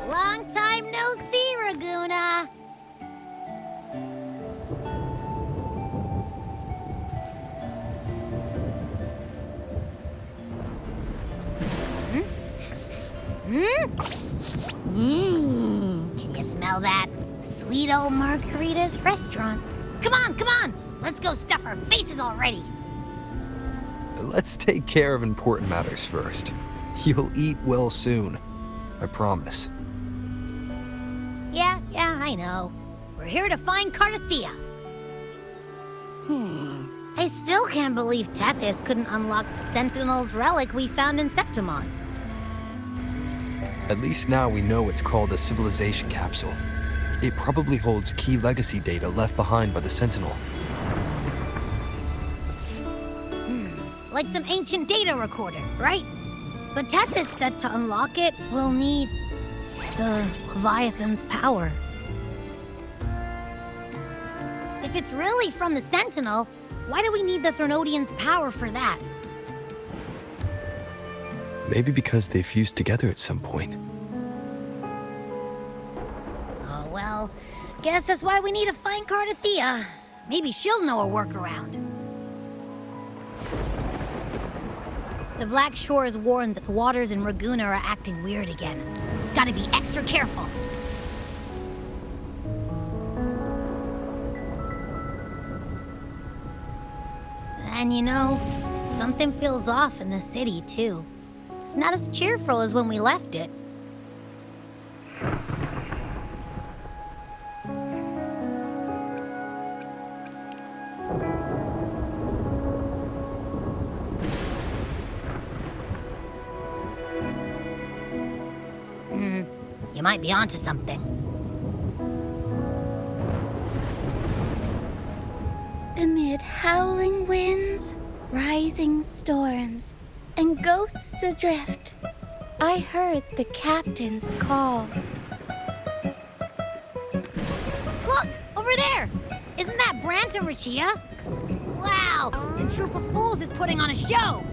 Long time no see, Raguna. Can you smell that? Sweet old Margarita's restaurant. Come on! Let's go stuff our faces already. Let's take care of important matters first. You'll eat well soon. I promise. Yeah, I know. We're here to find Cardathea. I still can't believe Tethys couldn't unlock the Sentinel's relic we found in Septimon. At least now we know it's called a civilization capsule. It probably holds key legacy data left behind by the Sentinel. Like some ancient data recorder, right? But Tethys said to unlock it, we'll need the Leviathan's power. If it's really from the Sentinel, why do we need the Threnodian's power for that? Maybe because they fused together at some point. Oh well, guess that's why we need to find Cardathea. Maybe she'll know a workaround. The Black Shore has warned that the waters in Raguna are acting weird again. Gotta be extra careful. And you know, something feels off in the city, too. It's not as cheerful as when we left it. You might be onto something. Amid howling winds, rising storms, and ghosts adrift, I heard the captain's call. Look! Over there! Isn't that Brant and Rachia? Wow! The troop of fools is putting on a show!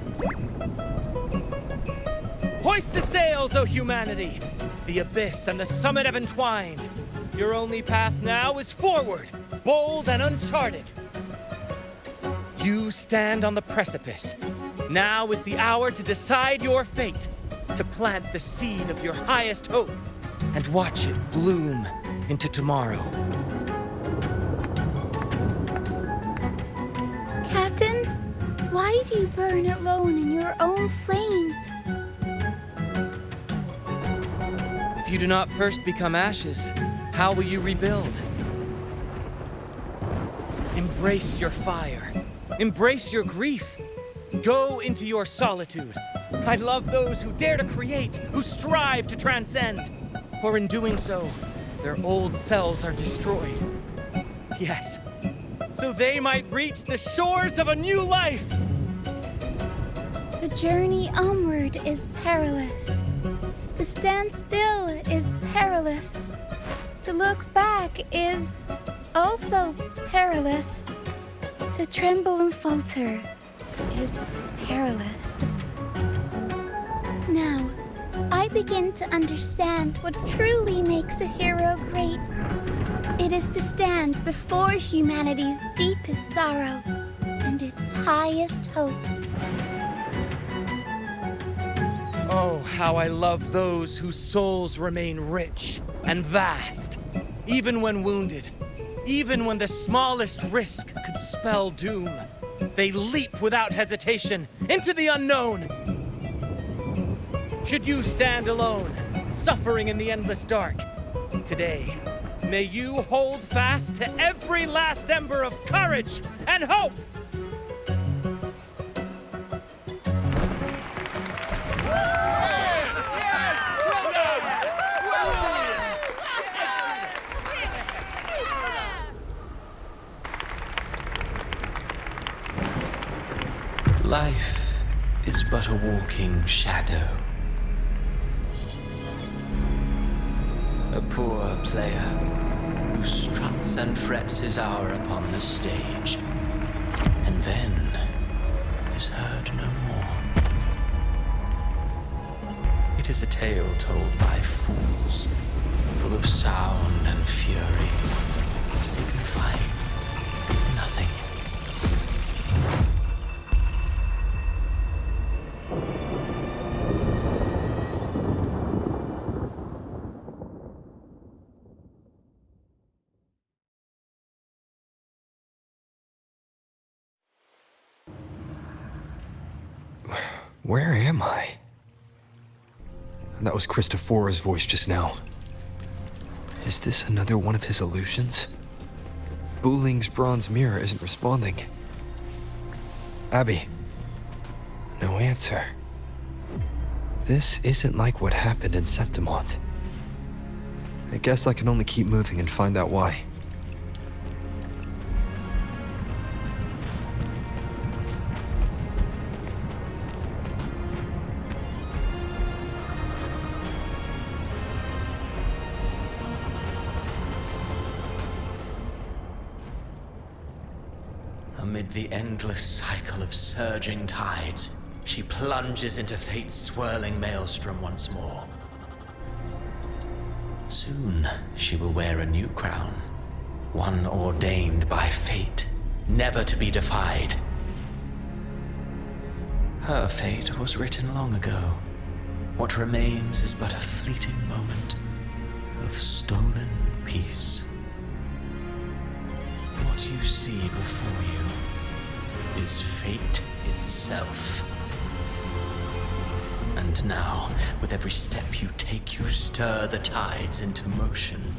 Hoist the sails, O humanity! The abyss and the summit have entwined. Your only path now is forward, bold and uncharted. You stand on the precipice. Now is the hour to decide your fate, to plant the seed of your highest hope, and watch it bloom into tomorrow. Captain, why do you burn alone in your own flames? If you do not first become ashes, how will you rebuild? Embrace your fire. Embrace your grief. Go into your solitude. I love those who dare to create, who strive to transcend. For in doing so, their old selves are destroyed. Yes, so they might reach the shores of a new life. The journey onward is perilous. To stand still is perilous. To look back is also perilous. To tremble and falter is perilous. Now, I begin to understand what truly makes a hero great. It is to stand before humanity's deepest sorrow and its highest hope. Oh, how I love those whose souls remain rich and vast, even when wounded, even when the smallest risk could spell doom. They leap without hesitation into the unknown. Should you stand alone, suffering in the endless dark, today, may you hold fast to every last ember of courage and hope. Life is but a walking shadow. A poor player who struts and frets his hour upon the stage, and then is heard no more. It is a tale told by fools Where am I? That was Christophora's voice just now. Is this another one of his illusions? Buling's bronze mirror isn't responding. Abby. No answer. This isn't like what happened in Septimont. I guess I can only keep moving and find out why. Amid the endless cycle of surging tides, she plunges into fate's swirling maelstrom once more. Soon, she will wear a new crown, one ordained by fate, never to be defied. Her fate was written long ago. What remains is but a fleeting moment of stolen peace. What you see before you is fate itself. And now, with every step you take, you stir the tides into motion.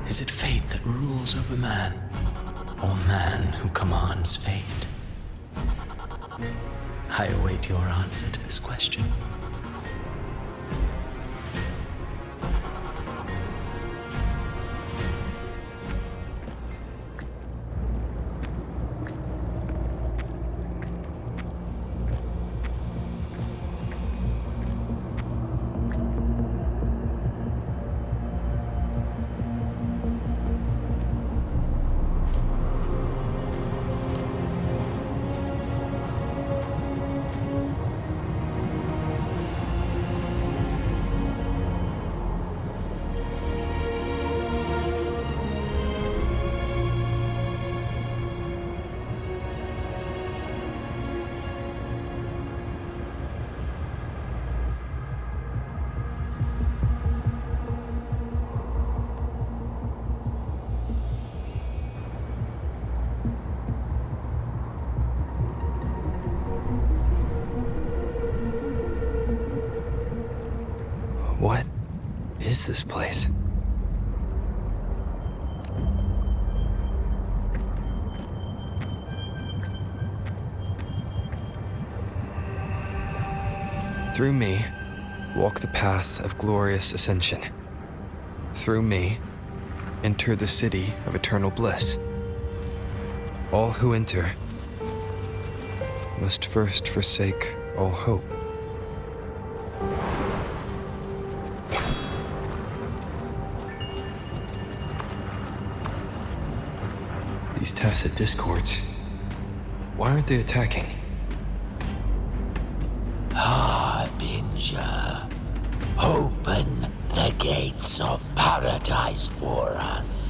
Is it fate that rules over man, or man who commands fate? I await your answer to this question. What is this place? Through me, walk the path of glorious ascension. Through me, enter the city of eternal bliss. All who enter must first forsake all hope. These tacit discords, why aren't they attacking? Harbinger, open the gates of paradise for us.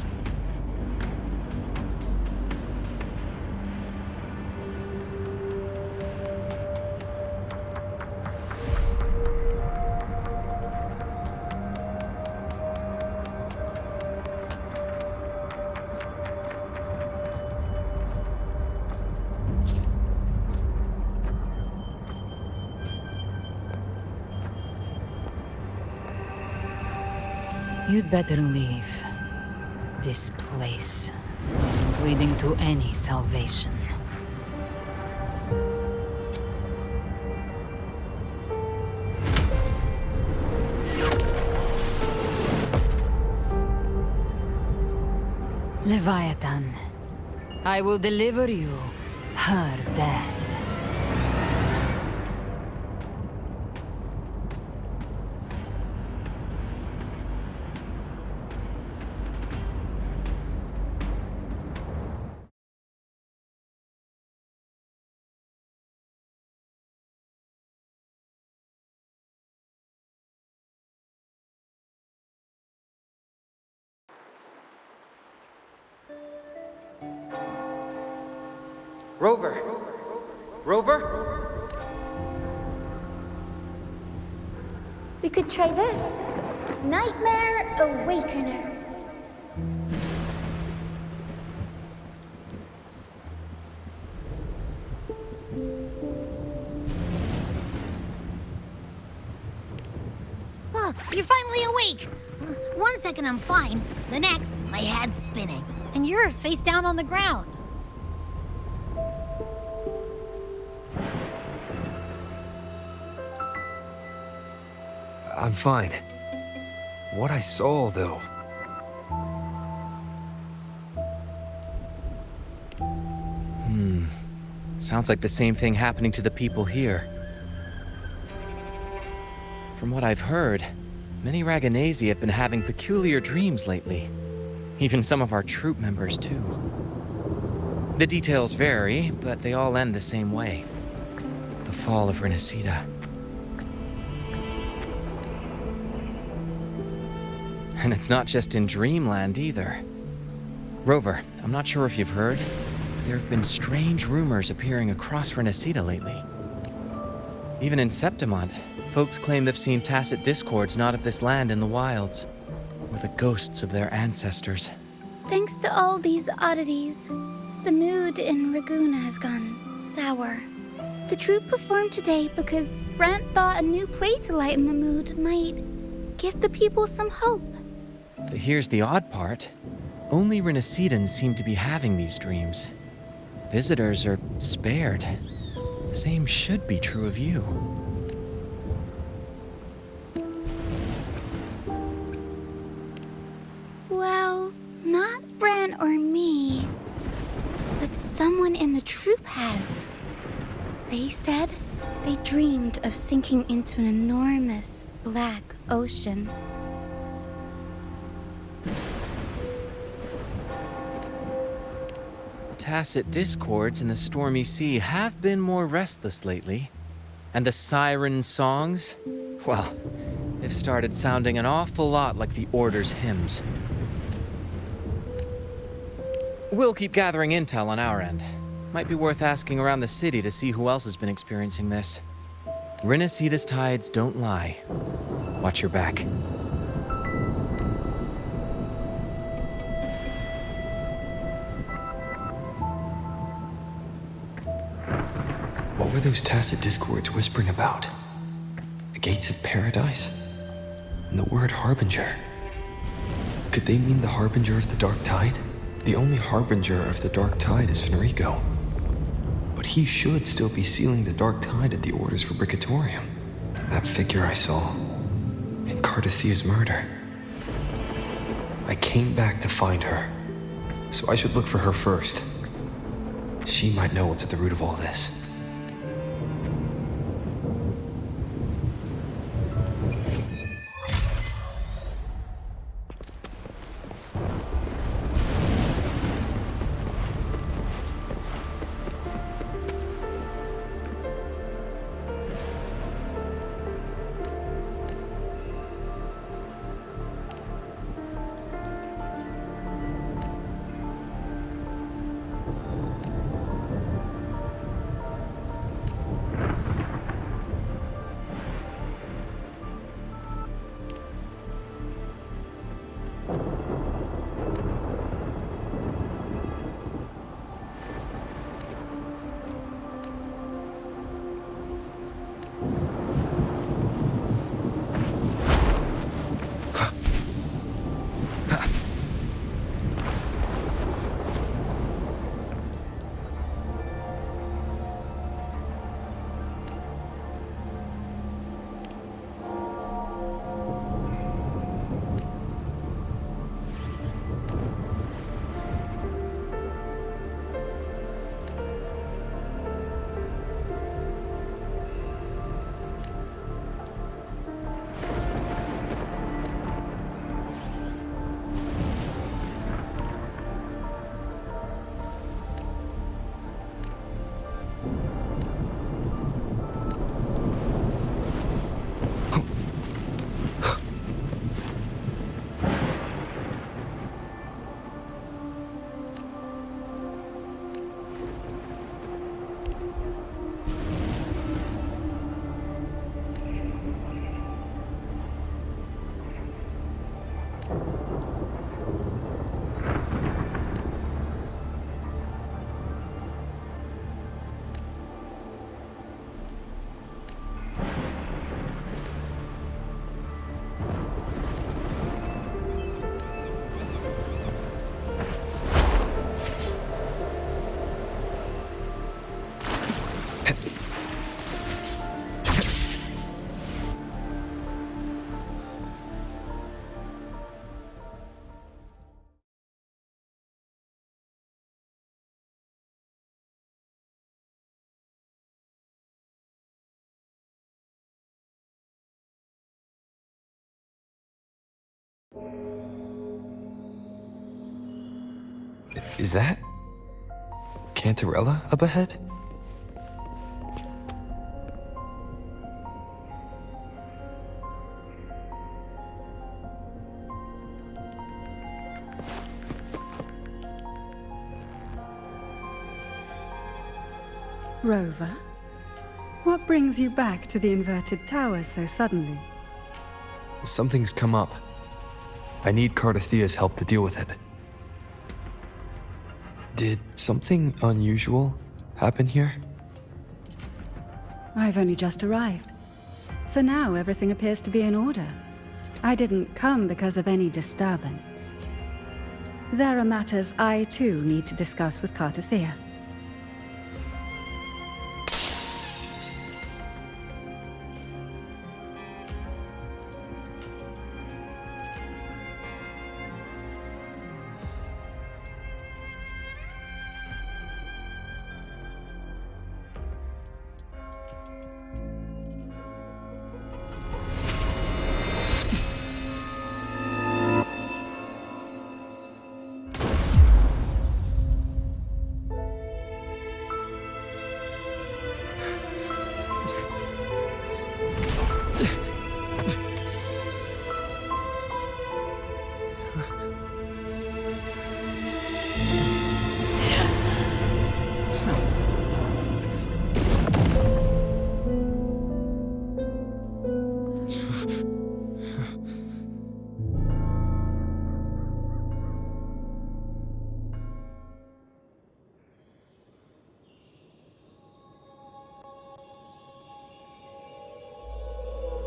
You'd better leave. This place isn't leading to any salvation. Leviathan, I will deliver you her death. Rover! Rover? We could try this. Nightmare Awakener. You're finally awake! 1 second I'm fine, the next, my head's spinning. And you're face down on the ground. I'm fine. What I saw, though. Sounds like the same thing happening to the people here. From what I've heard, many Raganesi have been having peculiar dreams lately. Even some of our troop members, too. The details vary, but they all end the same way. The fall of Renacida. And it's not just in Dreamland either. Rover, I'm not sure if you've heard, but there have been strange rumors appearing across Renacida lately. Even in Septimont, folks claim they've seen tacit discords not of this land in the wilds, or the ghosts of their ancestors. Thanks to all these oddities, the mood in Raguna has gone sour. The troupe performed today because Brent thought a new play to lighten the mood might give the people some hope. But here's the odd part. Only Renacidans seem to be having these dreams. Visitors are spared. The same should be true of you. Well, not Bran or me, but someone in the troupe has. They said they dreamed of sinking into an enormous black ocean. Tacit discords in the stormy sea have been more restless lately. And the siren songs, well, they've started sounding an awful lot like the Order's hymns. We'll keep gathering intel on our end. Might be worth asking around the city to see who else has been experiencing this. Renacida's tides don't lie. Watch your back. What were those tacit discords whispering about? The gates of paradise? And the word harbinger? Could they mean the harbinger of the dark tide? The only harbinger of the dark tide is Fenrico. But he should still be sealing the dark tide at the orders for Bricatorium. That figure I saw in Cardathia's murder. I came back to find her, so I should look for her first. She might know what's at the root of all this. Is that Cantarella up ahead? Rover, what brings you back to the inverted tower so suddenly? Something's come up. I need Cardathea's help to deal with it. Did something unusual happen here? I've only just arrived. For now, everything appears to be in order. I didn't come because of any disturbance. There are matters I too need to discuss with Cardathea.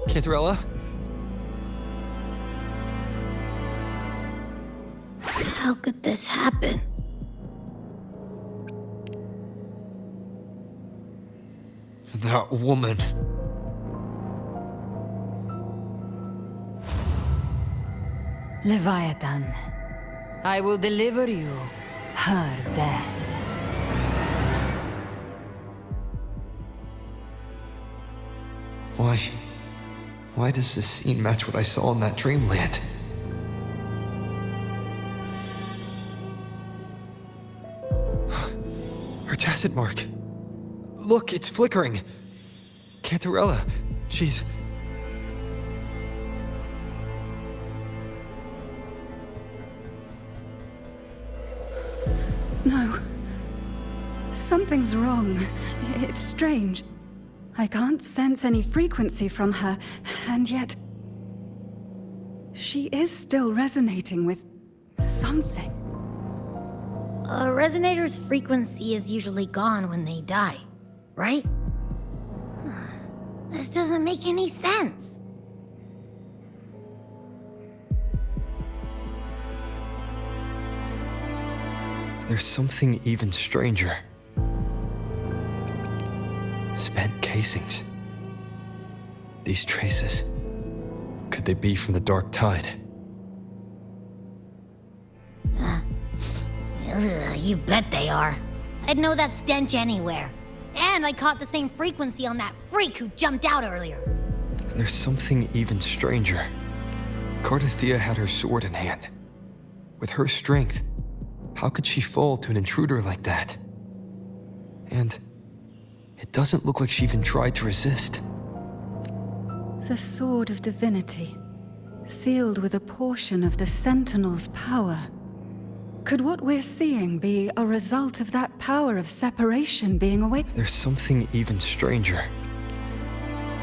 Cantarella? How could this happen? That woman. Leviathan, I will deliver you her death. Why does this scene match what I saw in that dreamland? Her tacit mark. Look, it's flickering. Cantarella, she's... No. Something's wrong. It's strange. I can't sense any frequency from her, and yet... she is still resonating with something. A resonator's frequency is usually gone when they die, right? This doesn't make any sense. There's something even stranger. Spent casings. These traces. Could they be from the dark tide? You bet they are. I'd know that stench anywhere. And I caught the same frequency on that freak who jumped out earlier. There's something even stranger. Cardathea had her sword in hand. With her strength, how could she fall to an intruder like that? And it doesn't look like she even tried to resist. The Sword of Divinity, sealed with a portion of the Sentinel's power. Could what we're seeing be a result of that power of separation being awake? There's something even stranger.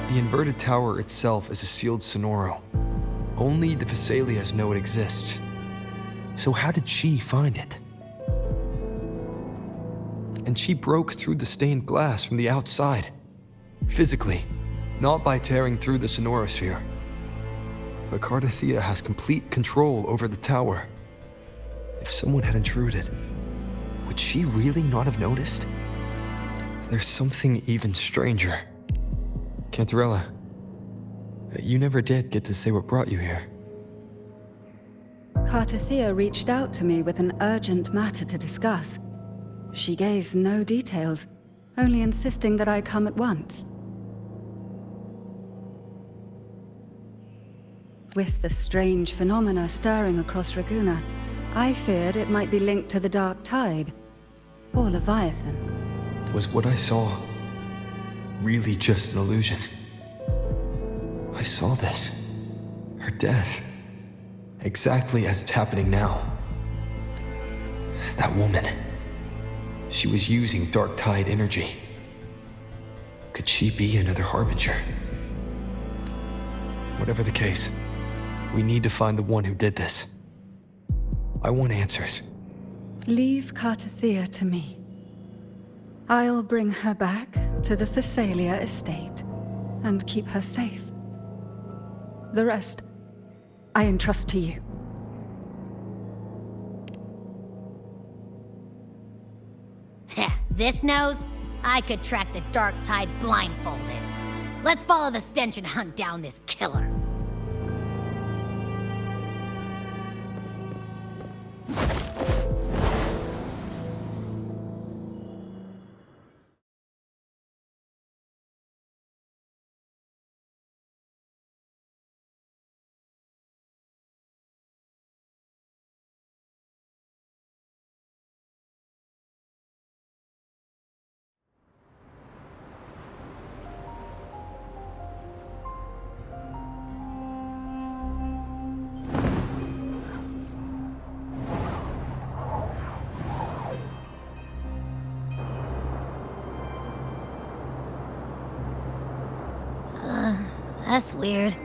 The inverted tower itself is a sealed sonoro. Only the Vesalias know it exists. So how did she find it? And she broke through the stained glass from the outside. Physically, not by tearing through the sonorosphere. But Cardathea has complete control over the tower. If someone had intruded, would she really not have noticed? There's something even stranger. Cantarella, you never did get to say what brought you here. Cardathea reached out to me with an urgent matter to discuss. She gave no details, only insisting that I come at once. With the strange phenomena stirring across Raguna, I feared it might be linked to the Dark Tide, or Leviathan. Was what I saw really just an illusion? I saw this. Her death. Exactly as it's happening now. That woman. She was using Dark Tide energy. Could she be another Harbinger? Whatever the case, we need to find the one who did this. I want answers. Leave Cartathea to me. I'll bring her back to the Phasalia estate and keep her safe. The rest, I entrust to you. This nose? I could track the Dark Tide blindfolded. Let's follow the stench and hunt down this killer. That's weird.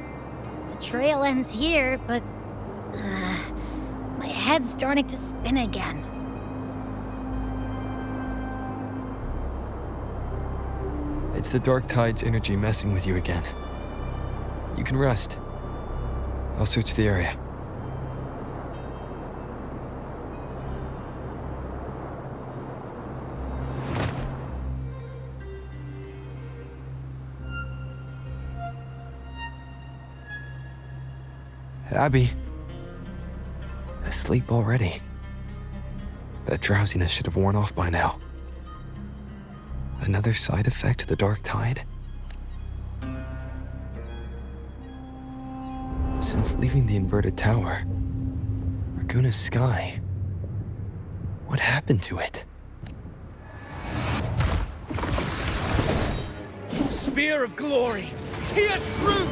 The trail ends here, but... my head's starting to spin again. It's the Dark Tide's energy messing with you again. You can rest. I'll search the area. Abby. Asleep already. That drowsiness should have worn off by now. Another side effect of the Dark Tide? Since leaving the inverted tower, Raguna's sky, what happened to it? Spear of glory! Pierce through!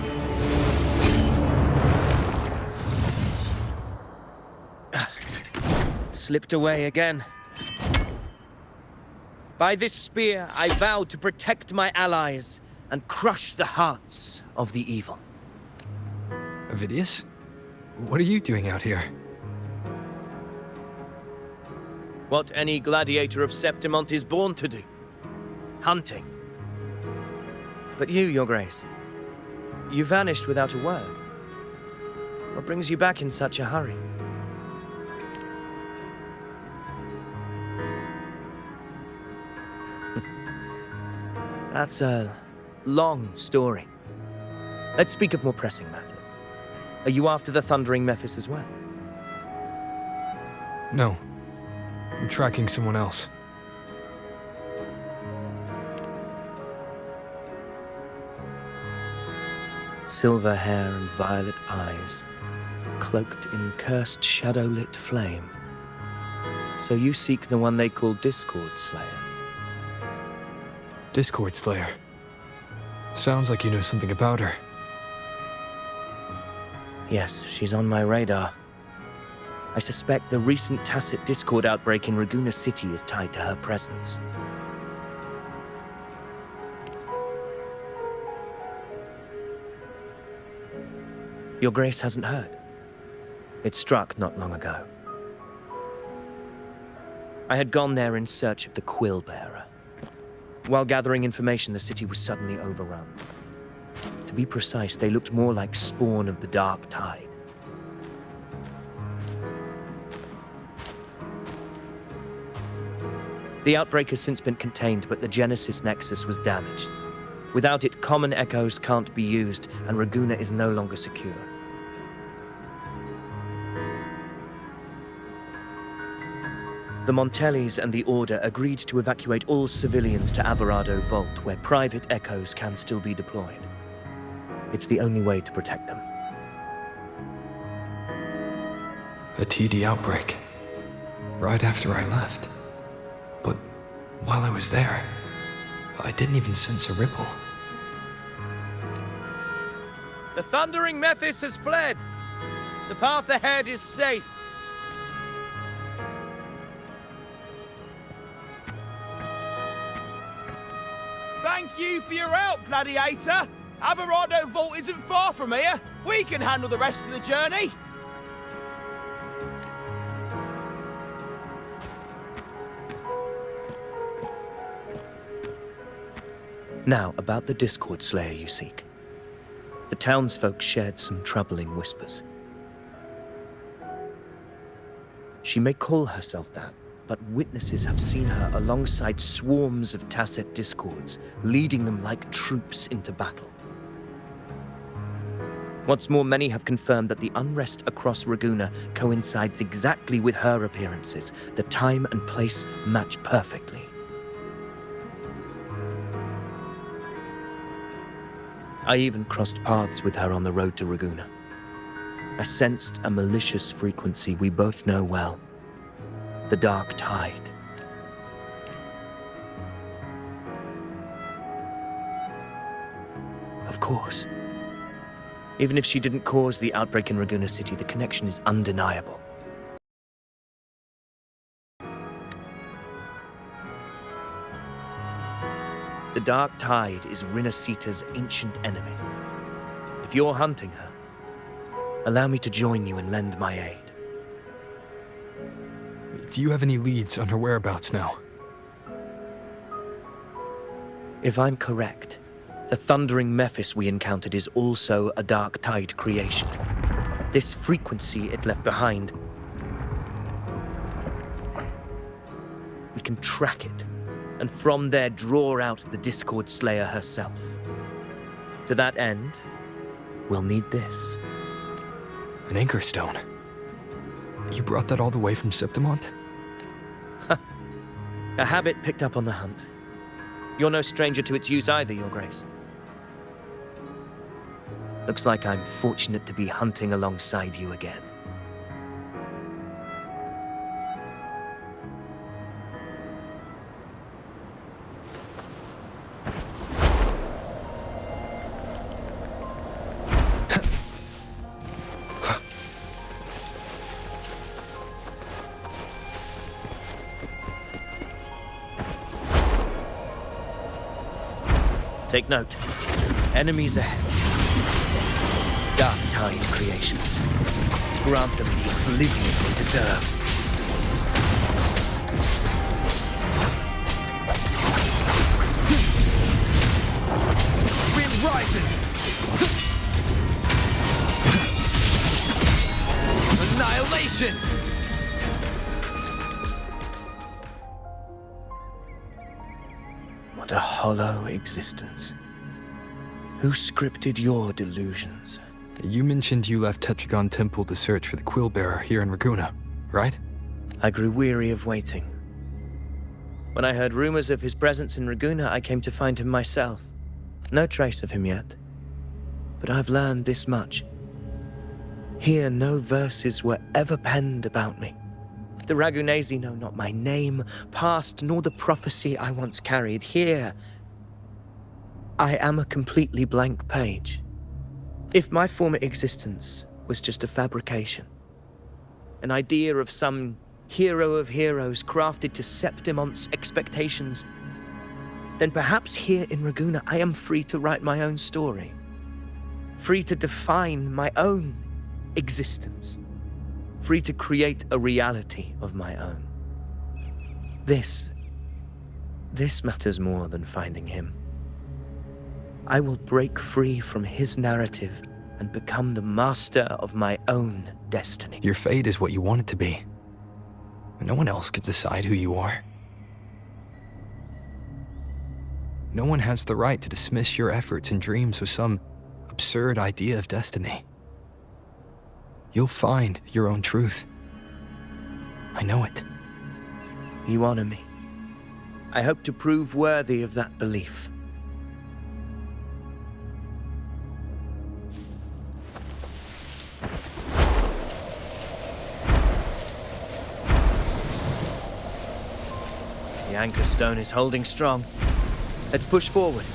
Slipped away again. By this spear, I vow to protect my allies and crush the hearts of the evil. Avidius? What are you doing out here? What any gladiator of Septimont is born to do. Hunting. But you, Your Grace, you vanished without a word. What brings you back in such a hurry? That's a long story. Let's speak of more pressing matters. Are you after the Thundering Mephis as well? No. I'm tracking someone else. Silver hair and violet eyes, cloaked in cursed shadow-lit flame. So you seek the one they call Discord Slayer. Discord Slayer. Sounds like you know something about her. Yes, she's on my radar. I suspect the recent tacit Discord outbreak in Raguna City is tied to her presence. Your Grace hasn't heard. It struck not long ago. I had gone there in search of the Quill Bearer. While gathering information, the city was suddenly overrun. To be precise, they looked more like spawn of the Dark Tide. The outbreak has since been contained, but the Genesis Nexus was damaged. Without it, common echoes can't be used, and Raguna is no longer secure. The Montellis and the Order agreed to evacuate all civilians to Averado Vault, where private echoes can still be deployed. It's the only way to protect them. A TD outbreak. right after I left. But while I was there, I didn't even sense a ripple. The thundering Mephis has fled. The path ahead is safe. Thank you for your help, Gladiator. Averado Vault isn't far from here. We can handle the rest of the journey. Now, about the Discord Slayer you seek. The townsfolk shared some troubling whispers. She may call herself that, but witnesses have seen her alongside swarms of Tacet discords, leading them like troops into battle. What's more, many have confirmed that the unrest across Raguna coincides exactly with her appearances. The time and place match perfectly. I even crossed paths with her on the road to Raguna. I sensed a malicious frequency we both know well. The Dark Tide. Of course. Even if she didn't cause the outbreak in Raguna City, the connection is undeniable. The Dark Tide is Rinasita's ancient enemy. If you're hunting her, allow me to join you and lend my aid. Do you have any leads on her whereabouts now? If I'm correct, the thundering Mephis we encountered is also a Dark Tide creation. This frequency it left behind, we can track it, and from there draw out the Discord Slayer herself. To that end, we'll need this. An anchor stone. You brought that all the way from Septimont? A habit picked up on the hunt. You're no stranger to its use either, Your Grace. Looks like I'm fortunate to be hunting alongside you again. Take note. Enemies ahead. Dark Tide creations. Grant them the oblivion they deserve. Wind rises. Annihilation. What a hollow existence. Who scripted your delusions? You mentioned you left Tetragon Temple to search for the Quill Bearer here in Raguna, right? I grew weary of waiting. When I heard rumors of his presence in Raguna, I came to find him myself. No trace of him yet. But I've learned this much. Here, no verses were ever penned about me. The Ragunesi know not my name, past, nor the prophecy I once carried. Here, I am a completely blank page. If my former existence was just a fabrication, an idea of some hero of heroes crafted to Septimont's expectations, then perhaps here in Raguna I am free to write my own story, free to define my own existence, free to create a reality of my own. This matters more than finding him. I will break free from his narrative and become the master of my own destiny. Your fate is what you want it to be. No one else could decide who you are. No one has the right to dismiss your efforts and dreams with some absurd idea of destiny. You'll find your own truth. I know it. You honor me. I hope to prove worthy of that belief. The anchor stone is holding strong. Let's push forward.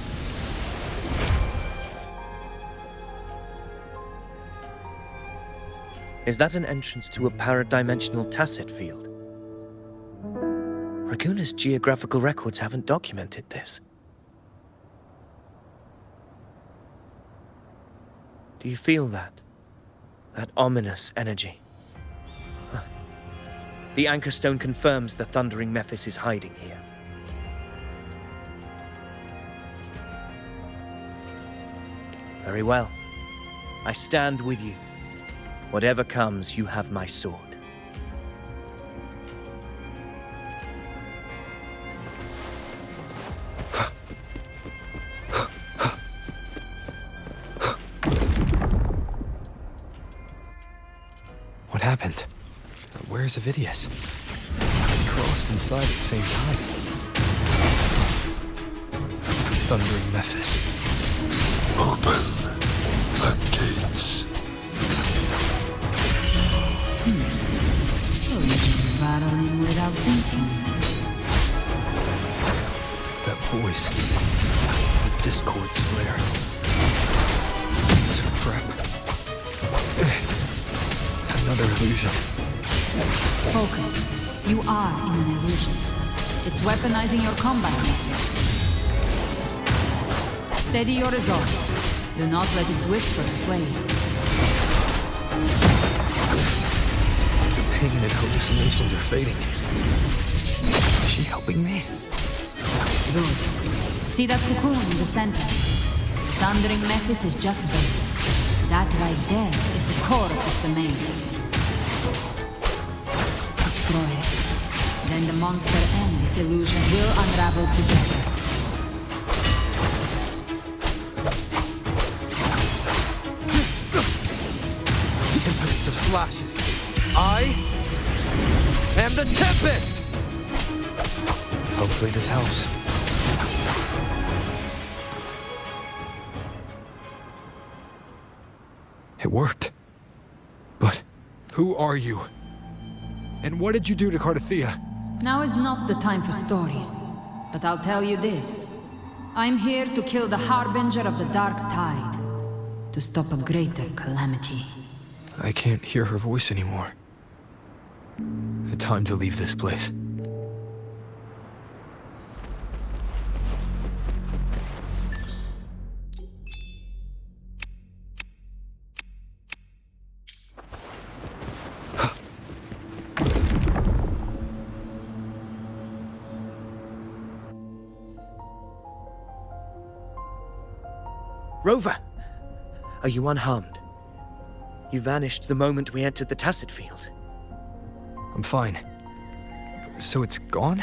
Is that an entrance to a paradimensional tacit field? Raguna's geographical records haven't documented this. Do you feel that? That ominous energy? Huh. The anchor stone confirms the thundering Mephis is hiding here. Very well. I stand with you. Whatever comes, you have my sword. What happened? Where's Avidius? We crossed inside at the same time. That's the thundering Mephis. Open the gates. So you just rattle in without thinking. That voice. The Discord Slayer. Is this her prep? Another illusion. Focus. You are in an illusion. It's weaponizing your combat instincts. Steady your resolve. Do not let its whispers sway you. The pain and hallucinations are fading. Is she helping me? Good. See that cocoon in the center? Thundering Mephis is just there. That right there is the core of this domain. Destroy it. Then the monster and this illusion will unravel together. Tempest of slashes. I am the Tempest! Hopefully this helps. It worked. But who are you? And what did you do to Cardathea? Now is not the time for stories, but I'll tell you this. I'm here to kill the harbinger of the dark tide, to stop a greater calamity. I can't hear her voice anymore. Time to leave this place. Rover! Are you unharmed? You vanished the moment we entered the tacit field. I'm fine. So it's gone?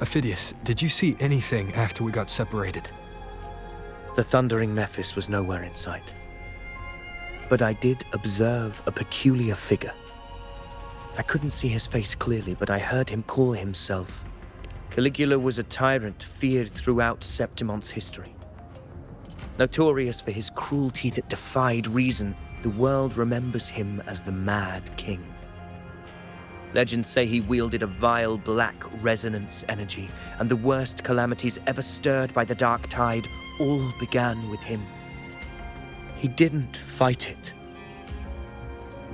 Aphidius, did you see anything after we got separated? The thundering Mephis was nowhere in sight. But I did observe a peculiar figure. I couldn't see his face clearly, but I heard him call himself. Caligula was a tyrant feared throughout Septimon's history. Notorious for his cruelty that defied reason, the world remembers him as the Mad King. Legends say he wielded a vile black resonance energy, and the worst calamities ever stirred by the dark tide all began with him. He didn't fight it.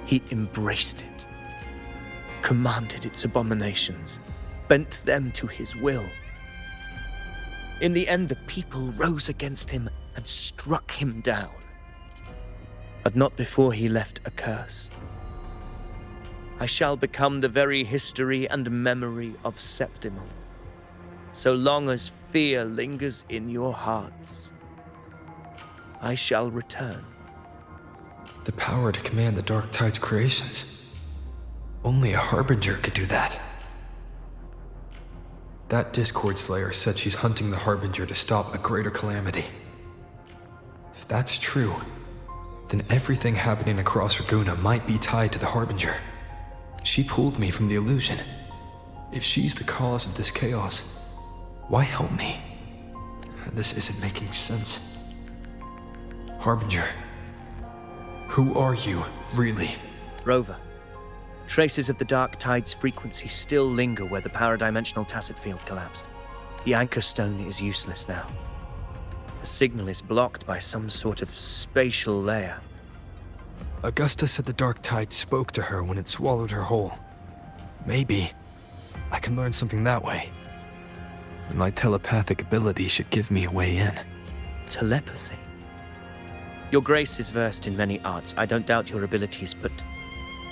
He embraced it, commanded its abominations, bent them to his will. In the end, the people rose against him and struck him down. But not before he left a curse. I shall become the very history and memory of Septimon, so long as fear lingers in your hearts. I shall return. The power to command the Dark Tide's creations. Only a Harbinger could do that. That Discord Slayer said she's hunting the Harbinger to stop a greater calamity. If that's true, then everything happening across Raguna might be tied to the Harbinger. She pulled me from the illusion. If she's the cause of this chaos, why help me? This isn't making sense. Harbinger, who are you, really? Rover, Traces of the Dark Tide's frequency still linger where the paradimensional tacit field collapsed. The anchor stone is useless now. The signal is blocked by some sort of spatial layer. Augusta said the Dark Tide spoke to her when it swallowed her whole. Maybe I can learn something that way. And my telepathic ability should give me a way in. Telepathy? Your Grace is versed in many arts. I don't doubt your abilities, but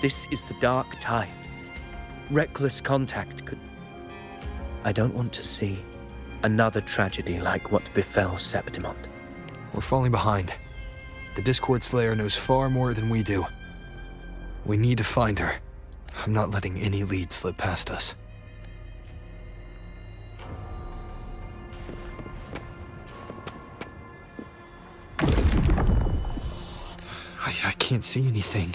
this is the Dark Tide. Reckless contact could... I don't want to see another tragedy like what befell Septimont. We're falling behind. The Discord Slayer knows far more than we do. We need to find her. I'm not letting any lead slip past us. I can't see anything.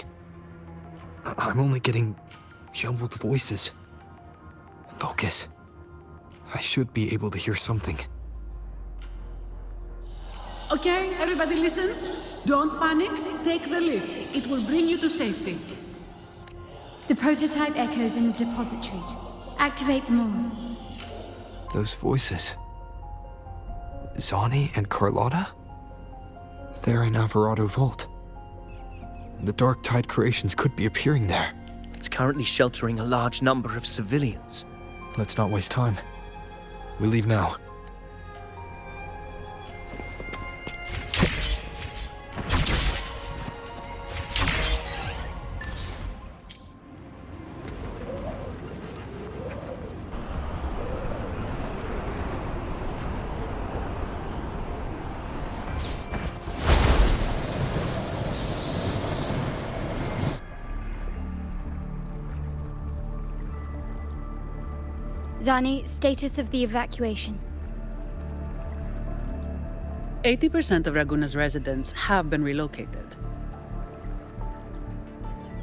I'm only getting jumbled voices. Focus. I should be able to hear something. Okay, everybody listen. Don't panic. Take the lift. It will bring you to safety. The prototype echoes in the depositories. Activate them all. Those voices. Zani and Carlotta? They're in Alvarado Vault. The Dark Tide creations could be appearing there. It's currently sheltering a large number of civilians. Let's not waste time. We leave now. Zani, status of the evacuation. 80% of Raguna's residents have been relocated.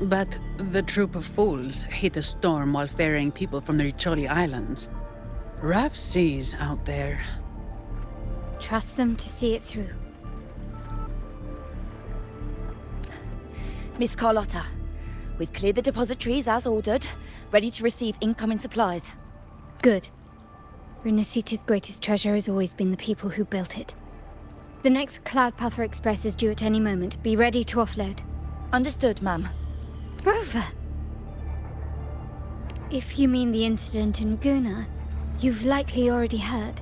But the troop of fools hit a storm while ferrying people from the Riccioli Islands. Rough seas out there. Trust them to see it through. Miss Carlotta, we've cleared the depositories as ordered, ready to receive incoming supplies. Good. Renacita's greatest treasure has always been the people who built it. The next Cloudpather Express is due at any moment. Be ready to offload. Understood, ma'am. Rover! If you mean the incident in Raguna, you've likely already heard.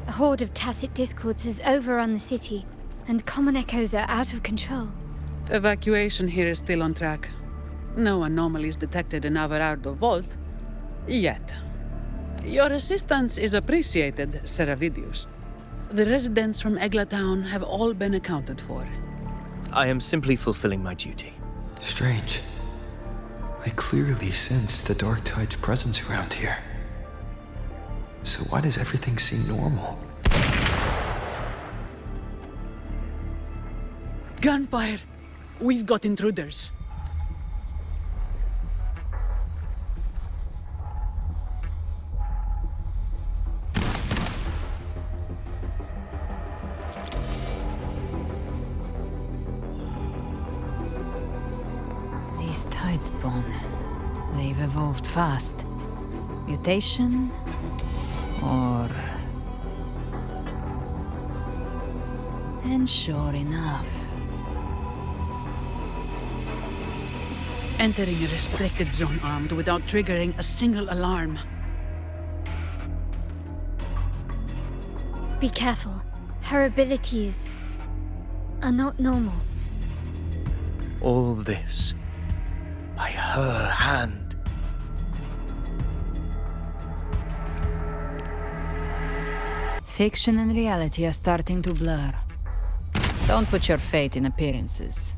A horde of tacit discords has overrun the city, and common echoes are out of control. Evacuation here is still on track. No anomalies detected in Alvarado Vault. Yet. Your assistance is appreciated, Seravidius. The residents from Eglatown have all been accounted for. I am simply fulfilling my duty. Strange. I clearly sense the Dark Tide's presence around here. So why does everything seem normal? Gunfire! We've got intruders. These tide spawn. They've evolved fast. Mutation? Or... And sure enough... Entering a restricted zone armed without triggering a single alarm. Be careful. Her abilities are not normal. All this by her hand. Fiction and reality are starting to blur. Don't put your faith in appearances.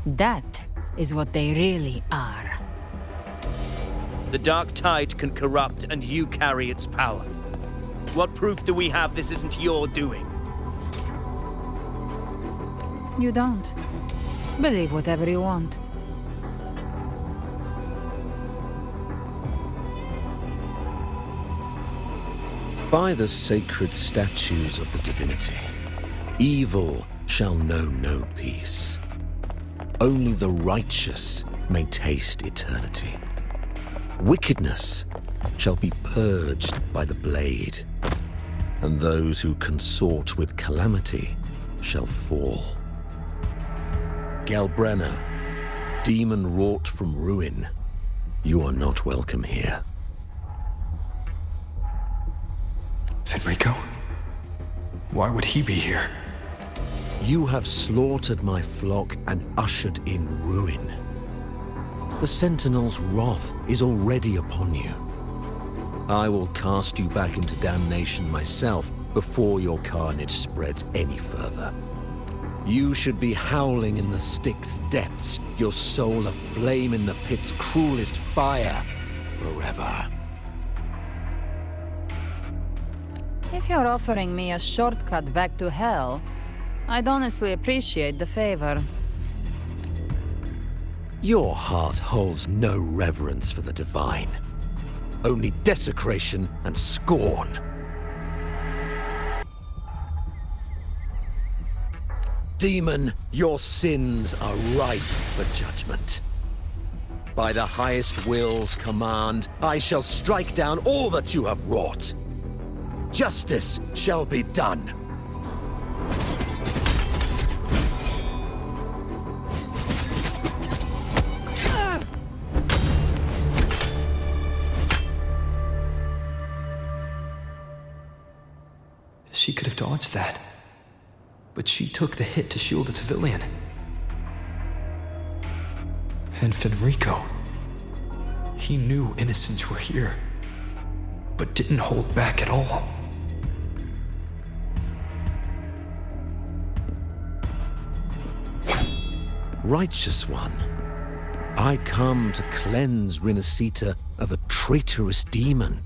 That is what they really are. The Dark Tide can corrupt, and you carry its power. What proof do we have this isn't your doing? You don't. Believe whatever you want. By the sacred statues of the divinity, evil shall know no peace. Only the righteous may taste eternity. Wickedness shall be purged by the blade, and those who consort with calamity shall fall. Gelbrenna, demon wrought from ruin, you are not welcome here. Fenrico? Why would he be here? You have slaughtered my flock and ushered in ruin. The Sentinel's wrath is already upon you. I will cast you back into damnation myself before your carnage spreads any further. You should be howling in the Styx's depths, your soul aflame in the pit's cruelest fire, forever. If you're offering me a shortcut back to hell, I'd honestly appreciate the favor. Your heart holds no reverence for the divine. Only desecration and scorn. Demon, your sins are ripe for judgment. By the highest will's command, I shall strike down all that you have wrought. Justice shall be done. She could have dodged that. But she took the hit to shield the civilian. And Fenrico. He knew innocents were here, but didn't hold back at all. Righteous one, I come to cleanse Rinascita of a traitorous demon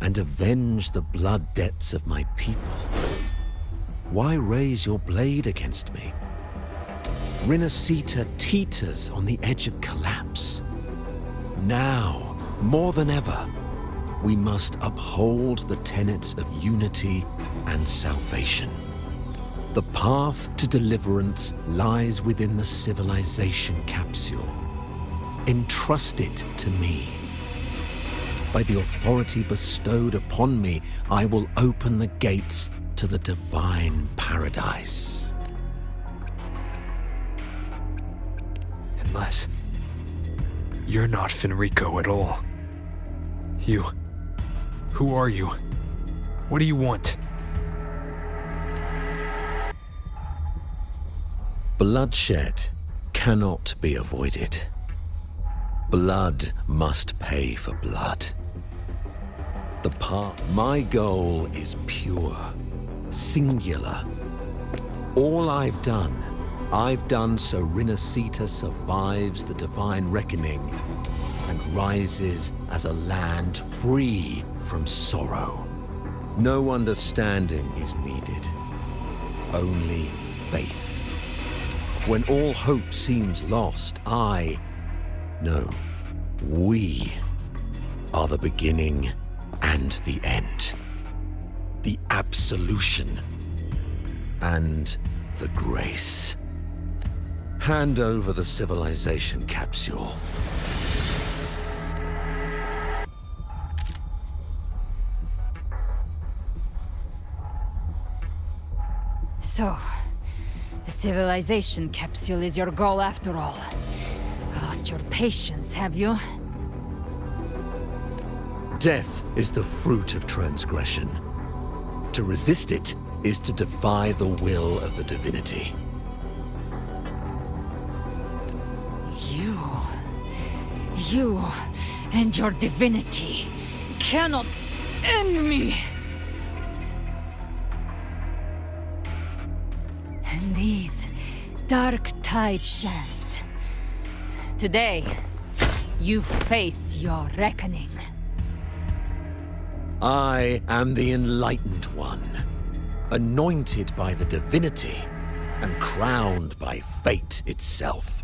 and avenge the blood debts of my people. Why raise your blade against me? Rinascita teeters on the edge of collapse. Now, more than ever, we must uphold the tenets of unity and salvation. The path to deliverance lies within the civilization capsule. Entrust it to me. By the authority bestowed upon me, I will open the gates to the divine paradise. Unless you're not Fenrico at all. Who are you? What do you want? Bloodshed cannot be avoided. Blood must pay for blood. My goal is pure, singular. All I've done so Rinascita survives the divine reckoning and rises as a land free from sorrow. No understanding is needed, only faith. When all hope seems lost, we are the beginning and the end. The absolution and the grace. Hand over the civilization capsule. So, the civilization capsule is your goal after all. Lost your patience, have you? Death is the fruit of transgression. To resist it is to defy the will of the divinity. You and your divinity cannot end me! And these dark tide shams. Today, you face your reckoning. I am the enlightened one, anointed by the divinity and crowned by fate itself.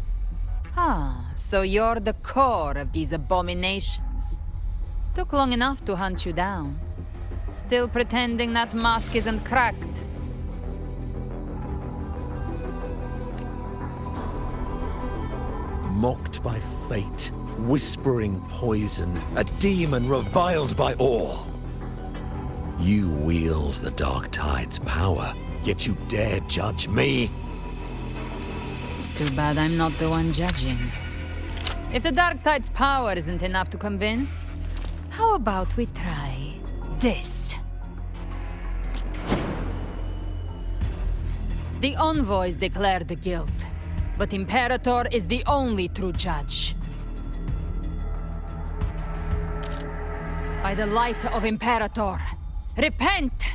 So you're the core of these abominations. Took long enough to hunt you down. Still pretending that mask isn't cracked. mocked by fate, whispering poison, a demon reviled by all. You wield the Dark Tide's power, yet you dare judge me? It's too bad I'm not the one judging. If the Dark Tide's power isn't enough to convince, how about we try this? The envoys declare the guilt, but Imperator is the only true judge. By the light of Imperator, repent!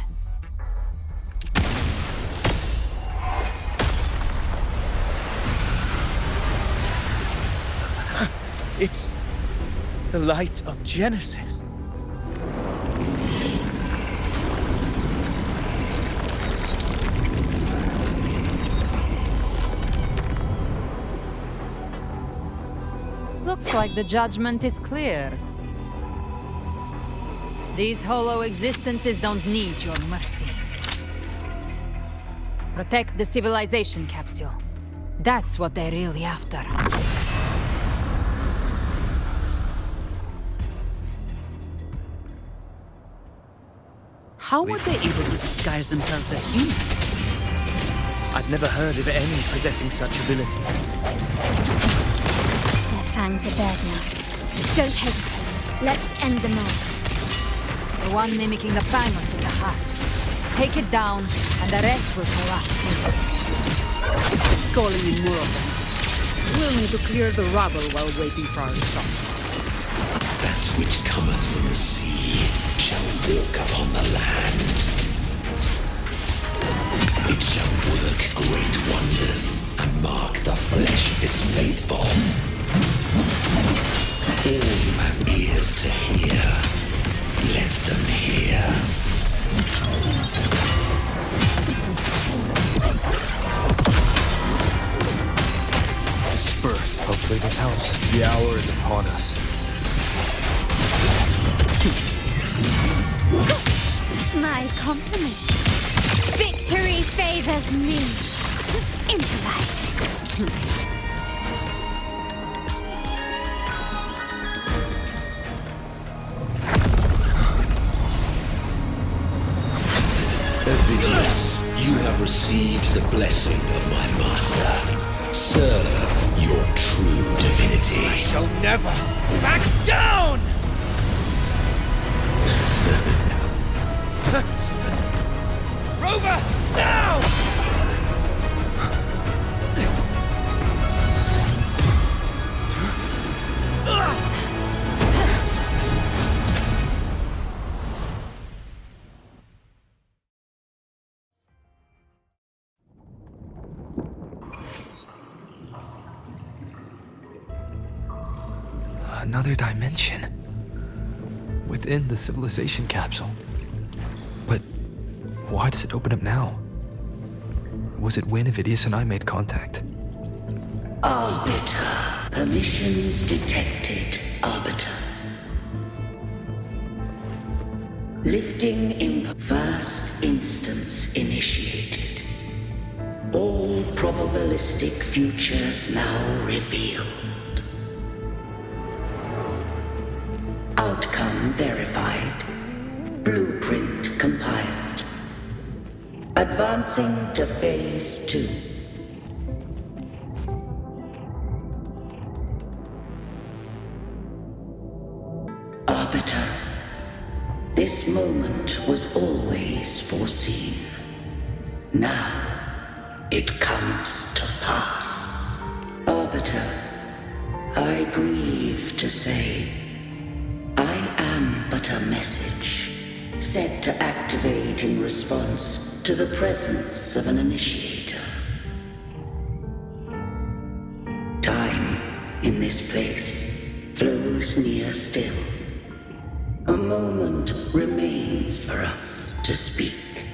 It's the light of Genesis. Looks like the judgment is clear. These hollow existences don't need your mercy. Protect the civilization capsule. That's what they're really after. How were they able to disguise themselves as humans? I've never heard of any possessing such ability. Their fangs are bared now. Don't hesitate. Let's end them all. The one mimicking the primus is the heart. Take it down, and the rest will collapse. It's calling in more of them. We'll need to clear the rubble while waiting for our shot. That which cometh from the sea shall walk upon the land. It shall work great wonders and mark the flesh its faithful. All who have ears to hear, let them hear. Disperse. Hopefully this helps. The hour is upon us. My compliment. Victory favors me. Improvise. Ovidius, you have received the blessing of my master. Serve your true divinity. I shall never back down! Rover, now! Another dimension. Within the civilization capsule. But why does it open up now? Was it when Ovidius and I made contact? Arbiter. Permissions detected. Arbiter. Lifting imp. First instance initiated. All probabilistic futures now revealed. Outcome verified. Blueprint compiled. Advancing to phase 2. Arbiter. This moment was always foreseen. Now, it comes to pass. Arbiter, I grieve to say, I am but a message, set to activate in response to the presence of an initiator. Time in this place flows near still. A moment remains for us to speak.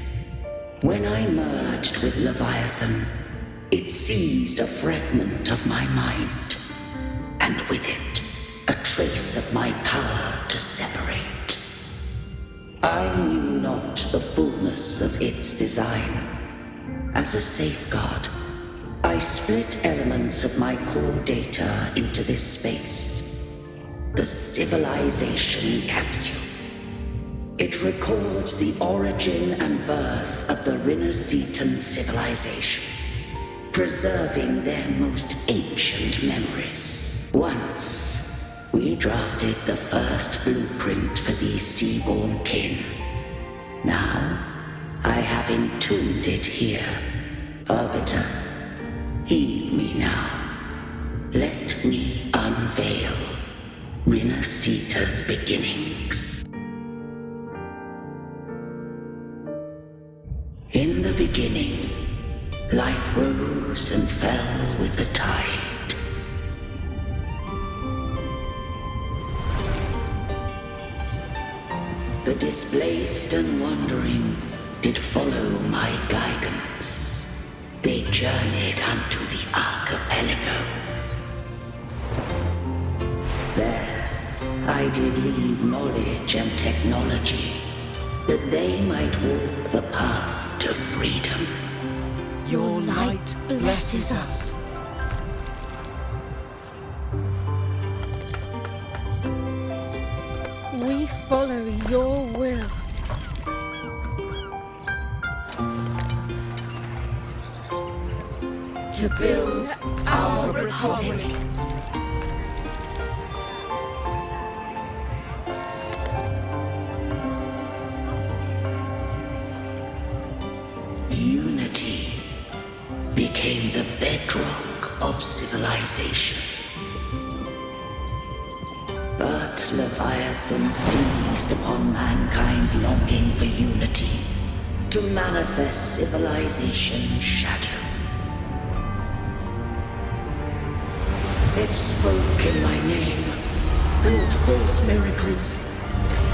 When I merged with Leviathan, it seized a fragment of my mind, and with it, a trace of my power to separate. I knew not the fullness of its design. As a safeguard, I split elements of my core data into this space. The civilization capsule. It records the origin and birth of the Rinascitan civilization, preserving their most ancient memories. Once, we drafted the first blueprint for these seaborn kin. Now, I have entombed it here. Arbiter, heed me now. Let me unveil Rinascita's beginnings. In the beginning, life rose and fell with the tide. The displaced and wandering did follow my guidance. They journeyed unto the archipelago. There, I did leave knowledge and technology, that they might walk the path to freedom. Your light blesses us. We follow your will. To build our republic. Unity became the bedrock of civilization. But Leviathan seized upon mankind's longing for unity to manifest civilization's shadow. It spoke in my name, wrought false miracles,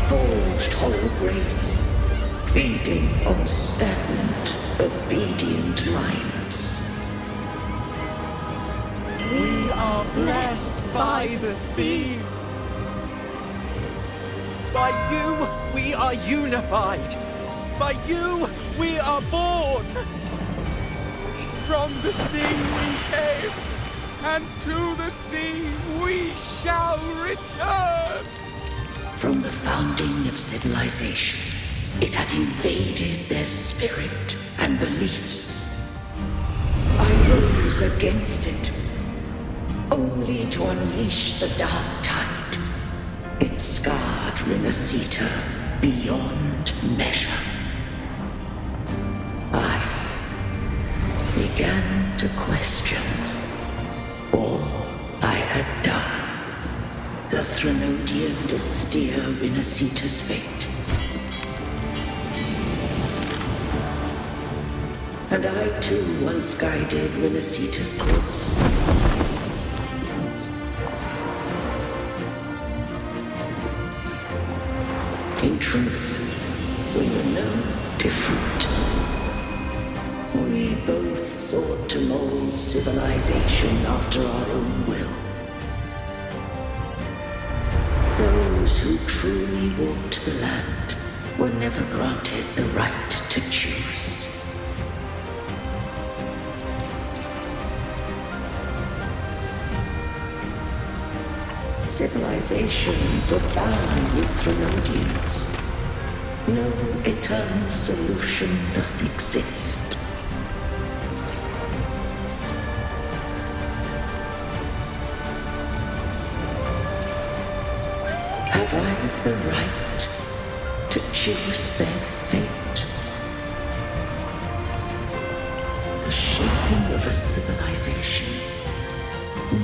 forged hollow grace, feeding on stagnant, obedient minds. We are blessed by the sea. By you, we are unified. By you, we are born. From the sea we came, and to the sea we shall return. From the founding of civilization, it had invaded their spirit and beliefs. I rose against it, only to unleash the dark tide. It scarred Rinascita beyond measure. I began to question all I had done. The Threnodian did steer Rinascita's fate. And I too once guided Rinascita's course. In truth, we were no different. We both sought to mold civilization after our own will. Those who truly walked the land were never granted the right to choose. Civilizations are bound with Threnodians. No eternal solution doth exist. Have I the right to choose their fate? The shaping of a civilization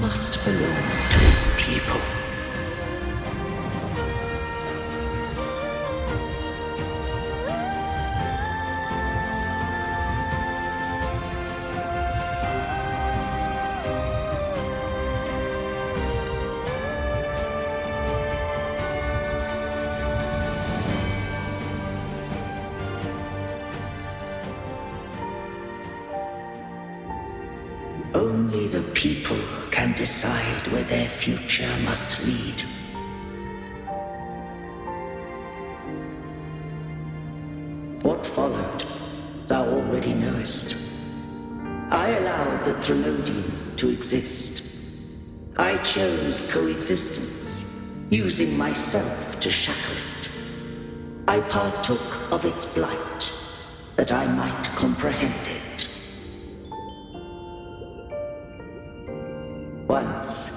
must belong to its people. Only the people can decide where their future must lead. What followed, thou already knowest. I allowed the Threnodian to exist. I chose coexistence, using myself to shackle it. I partook of its blight, that I might comprehend it. Once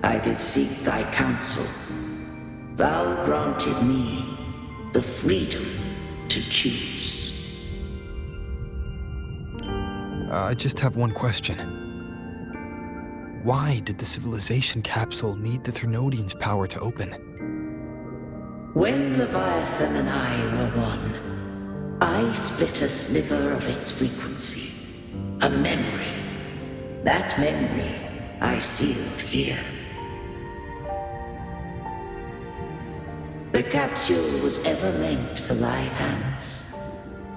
I did seek thy counsel. Thou granted me the freedom to choose. I just have one question. Why did the civilization capsule need the Threnodian's power to open? When Leviathan and I were one, I split a sliver of its frequency. A memory. That memory I sealed here. The capsule was ever meant for thy hands.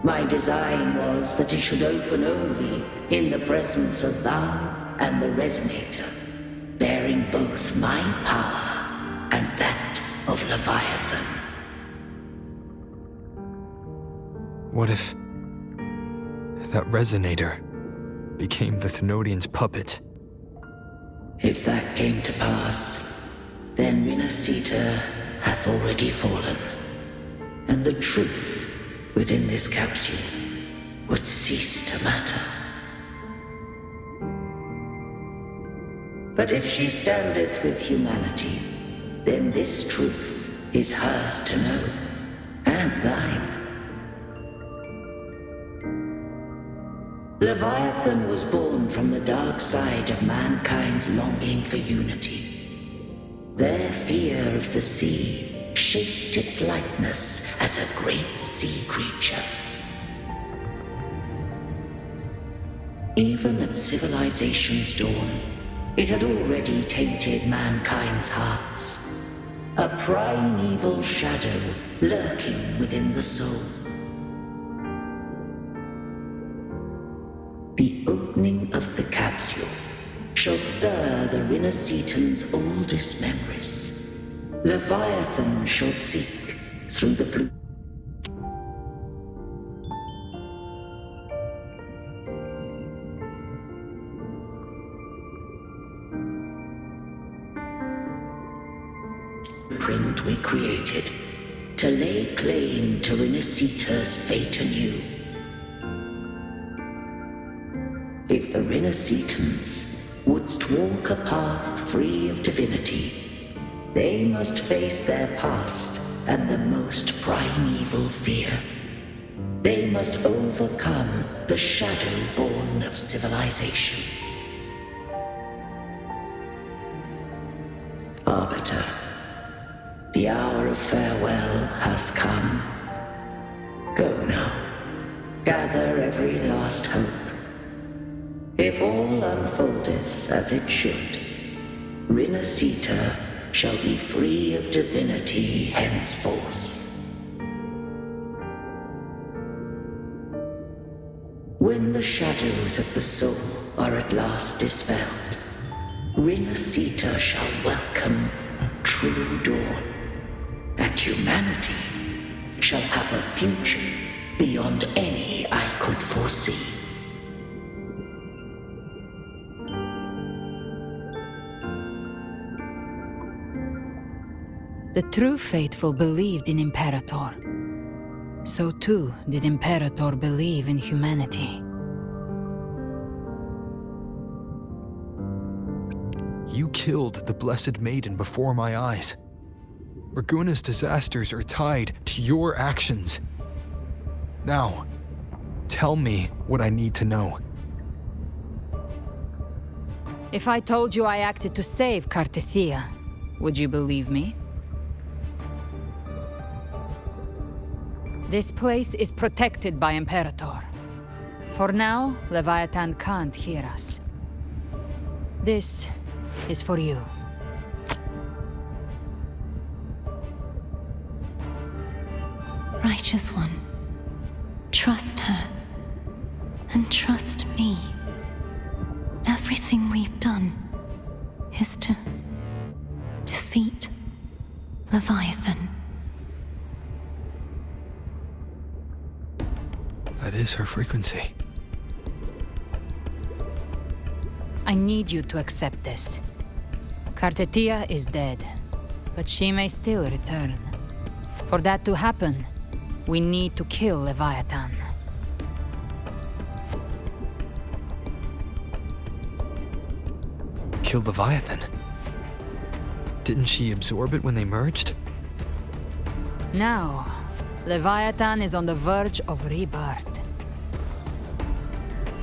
My design was that it should open only in the presence of thou and the resonator, bearing both my power and that of Leviathan. What if that resonator became the Threnodian's puppet? If that came to pass, then Rinasita hath already fallen, and the truth within this capsule would cease to matter. But if she standeth with humanity, then this truth is hers to know, and thine. Leviathan was born from the dark side of mankind's longing for unity. Their fear of the sea shaped its likeness as a great sea creature. Even at civilization's dawn, it had already tainted mankind's hearts. A primeval shadow lurking within the soul. The opening of the capsule shall stir the Rinascitan's oldest memories. Leviathan shall seek through the blue. Print we created to lay claim to Rinascita's fate anew. If the Rinascitans wouldst walk a path free of divinity, they must face their past and the most primeval fear. They must overcome the shadow born of civilization. Arbiter, the hour of farewell hath come. Go now, gather every last hope. If all unfoldeth as it should, Rinascita shall be free of divinity henceforth. When the shadows of the soul are at last dispelled, Rinascita shall welcome a true dawn, and humanity shall have a future beyond any I could foresee. The true faithful believed in Imperator. So too did Imperator believe in humanity. You killed the Blessed Maiden before my eyes. Raguna's disasters are tied to your actions. Now, tell me what I need to know. If I told you I acted to save Cartethia, would you believe me? This place is protected by Imperator. For now, Leviathan can't hear us. This is for you. Righteous One, trust her, and trust me. Everything we've done is to defeat Leviathan. That is her frequency. I need you to accept this. Kartetia is dead, but she may still return. For that to happen, we need to kill Leviathan. Kill Leviathan? Didn't she absorb it when they merged? Now, Leviathan is on the verge of rebirth.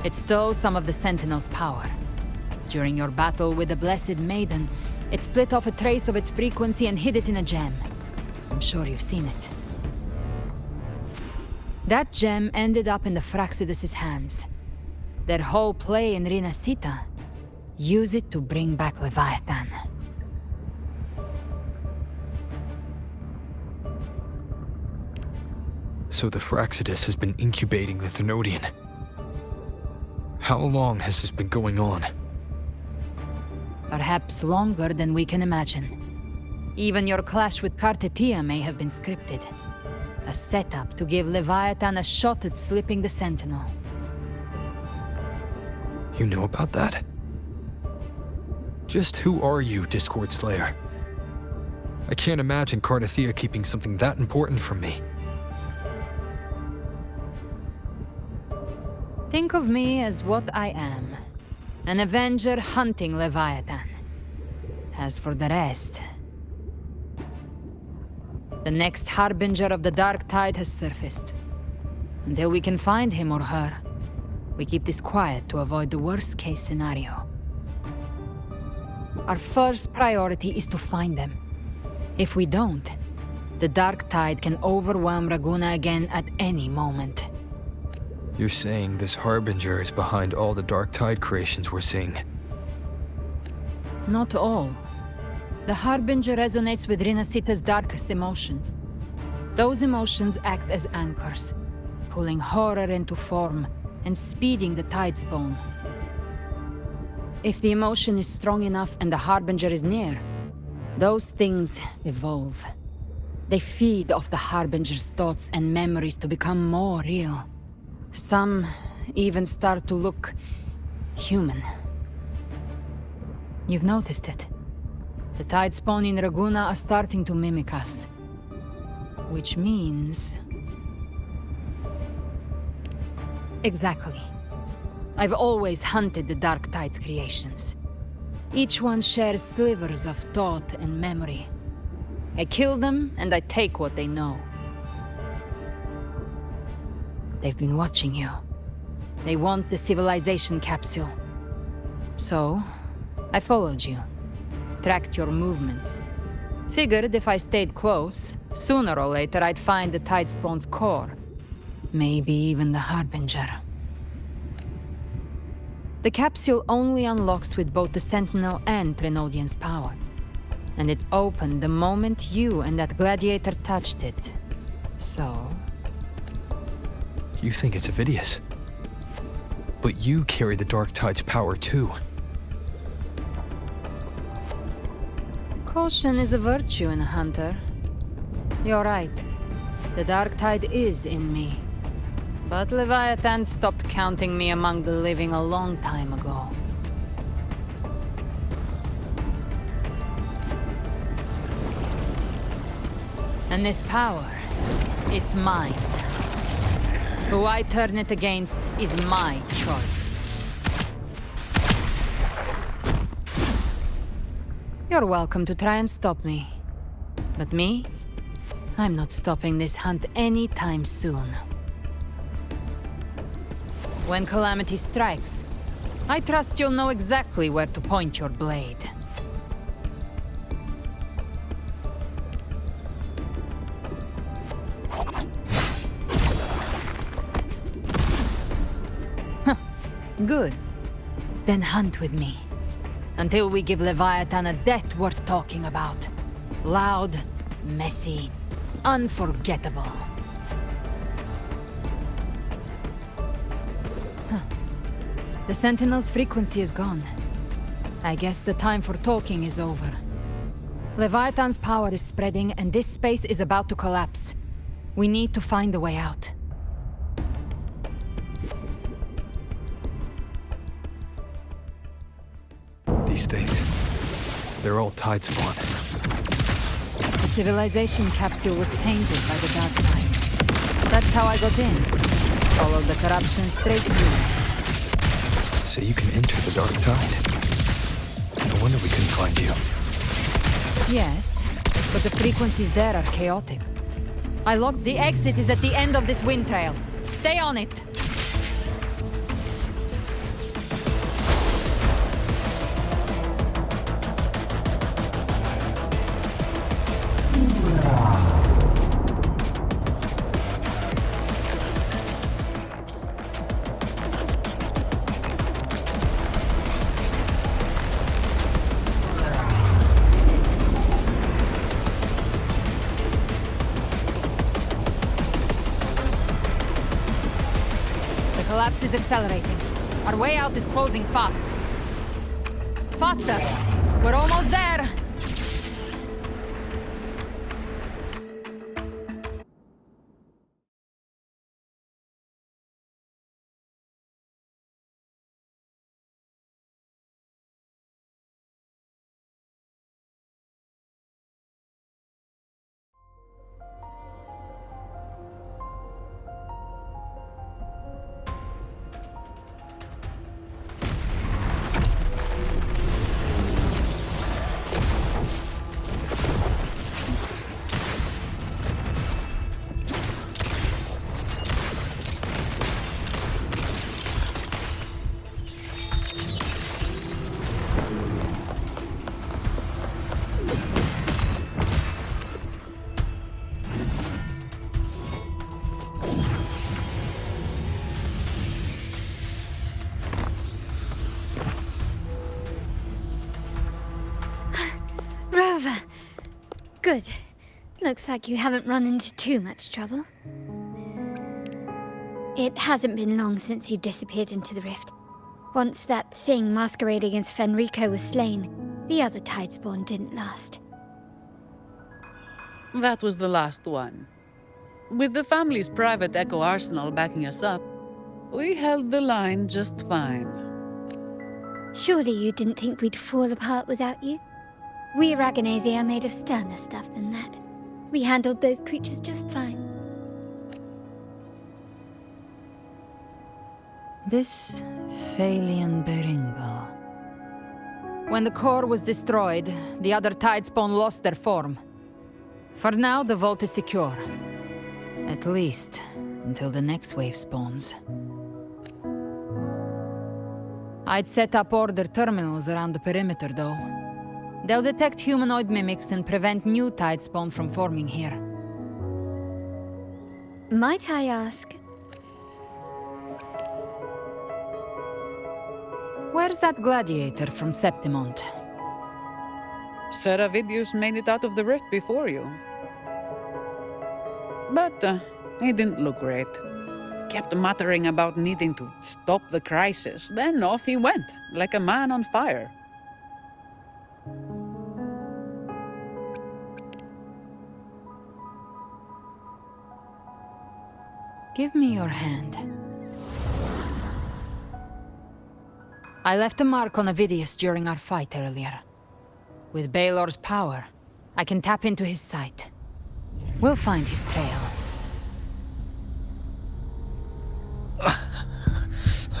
It stole some of the Sentinel's power. During your battle with the Blessed Maiden, it split off a trace of its frequency and hid it in a gem. I'm sure you've seen it. That gem ended up in the Fraxidus' hands. Their whole play in Rinasita, use it to bring back Leviathan. So the Fraxidus has been incubating the Thenodian. How long has this been going on? Perhaps longer than we can imagine. Even your clash with Kartetia may have been scripted. A setup to give Leviathan a shot at slipping the Sentinel. You know about that? Just who are you, Discord Slayer? I can't imagine Kartetia keeping something that important from me. Think of me as what I am. An Avenger hunting Leviathan. As for the rest... The next Harbinger of the Dark Tide has surfaced. Until we can find him or her, we keep this quiet to avoid the worst-case scenario. Our first priority is to find them. If we don't, the Dark Tide can overwhelm Raguna again at any moment. You're saying this Harbinger is behind all the Dark Tide creations we're seeing? Not all. The Harbinger resonates with Rinasita's darkest emotions. Those emotions act as anchors, pulling horror into form and speeding the Tidespawn. If the emotion is strong enough and the Harbinger is near, those things evolve. They feed off the Harbinger's thoughts and memories to become more real. Some even start to look human. You've noticed it. The Tidespawn in Raguna are starting to mimic us. Which means... Exactly. I've always hunted the Dark Tide's creations. Each one shares slivers of thought and memory. I kill them, and I take what they know. They've been watching you. They want the civilization capsule. So, I followed you. Tracked your movements. Figured if I stayed close, sooner or later I'd find the Tidespawn's core. Maybe even the Harbinger. The capsule only unlocks with both the Sentinel and Thenodian's power. And it opened the moment you and that gladiator touched it. So... You think it's Avidius. But you carry the Dark Tide's power too. Caution is a virtue in a hunter. You're right. The Dark Tide is in me. But Leviathan stopped counting me among the living a long time ago. And this power, it's mine. Who I turn it against is my choice. You're welcome to try and stop me. But me? I'm not stopping this hunt anytime soon. When calamity strikes, I trust you'll know exactly where to point your blade. Good. Then hunt with me. Until we give Leviathan a death worth talking about. Loud, messy, unforgettable. The Sentinel's frequency is gone. I guess the time for talking is over. Leviathan's power is spreading and this space is about to collapse. We need to find a way out. these things. They're all tide spawn. The civilization capsule was tainted by the dark side. That's how I got in. Followed the corruption straight through. So you can enter the dark tide. No wonder we couldn't find you. Yes, but the frequencies there are chaotic. I locked the exit is at the end of this wind trail. Stay on it. Collapse is accelerating. Our way out is closing fast. Faster! We're almost there! Rover! Good. Looks like you haven't run into too much trouble. It hasn't been long since you disappeared into the rift. Once that thing masquerading as Fenrico was slain, the other Tidespawn didn't last. That was the last one. With the family's private echo arsenal backing us up, we held the line just fine. Surely you didn't think we'd fall apart without you? We Aragonese are made of sterner stuff than that. We handled those creatures just fine. This Phalian Beringal. When the core was destroyed, the other Tidespawn lost their form. For now, the vault is secure. At least, until the next wave spawns. I'd set up order terminals around the perimeter, though. They'll detect humanoid mimics and prevent new Tidespawn from forming here. Might I ask? Where's that gladiator from Septimont? Seravidius made it out of the rift before you. But he didn't look great. Kept muttering about needing to stop the crisis, then off he went, like a man on fire. Give me your hand. I left a mark on Avidius during our fight earlier. With Baelor's power, I can tap into his sight. We'll find his trail.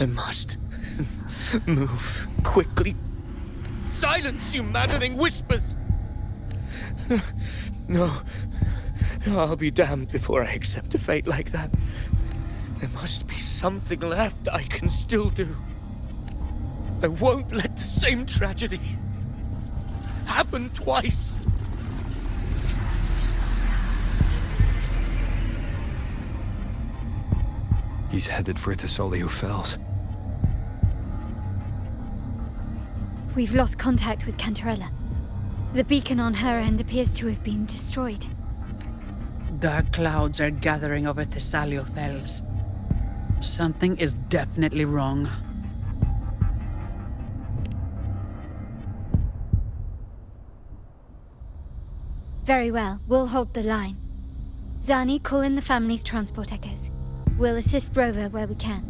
I must move quickly. Silence, you maddening whispers! No, I'll be damned before I accept a fate like that. There must be something left I can still do. I won't let the same tragedy happen twice. He's headed for Thessalio Fells. We've lost contact with Cantarella. The beacon on her end appears to have been destroyed. Dark clouds are gathering over Thessalio Fells. Something is definitely wrong. Very well, we'll hold the line. Zani, call in the family's transport echoes. We'll assist Rover where we can.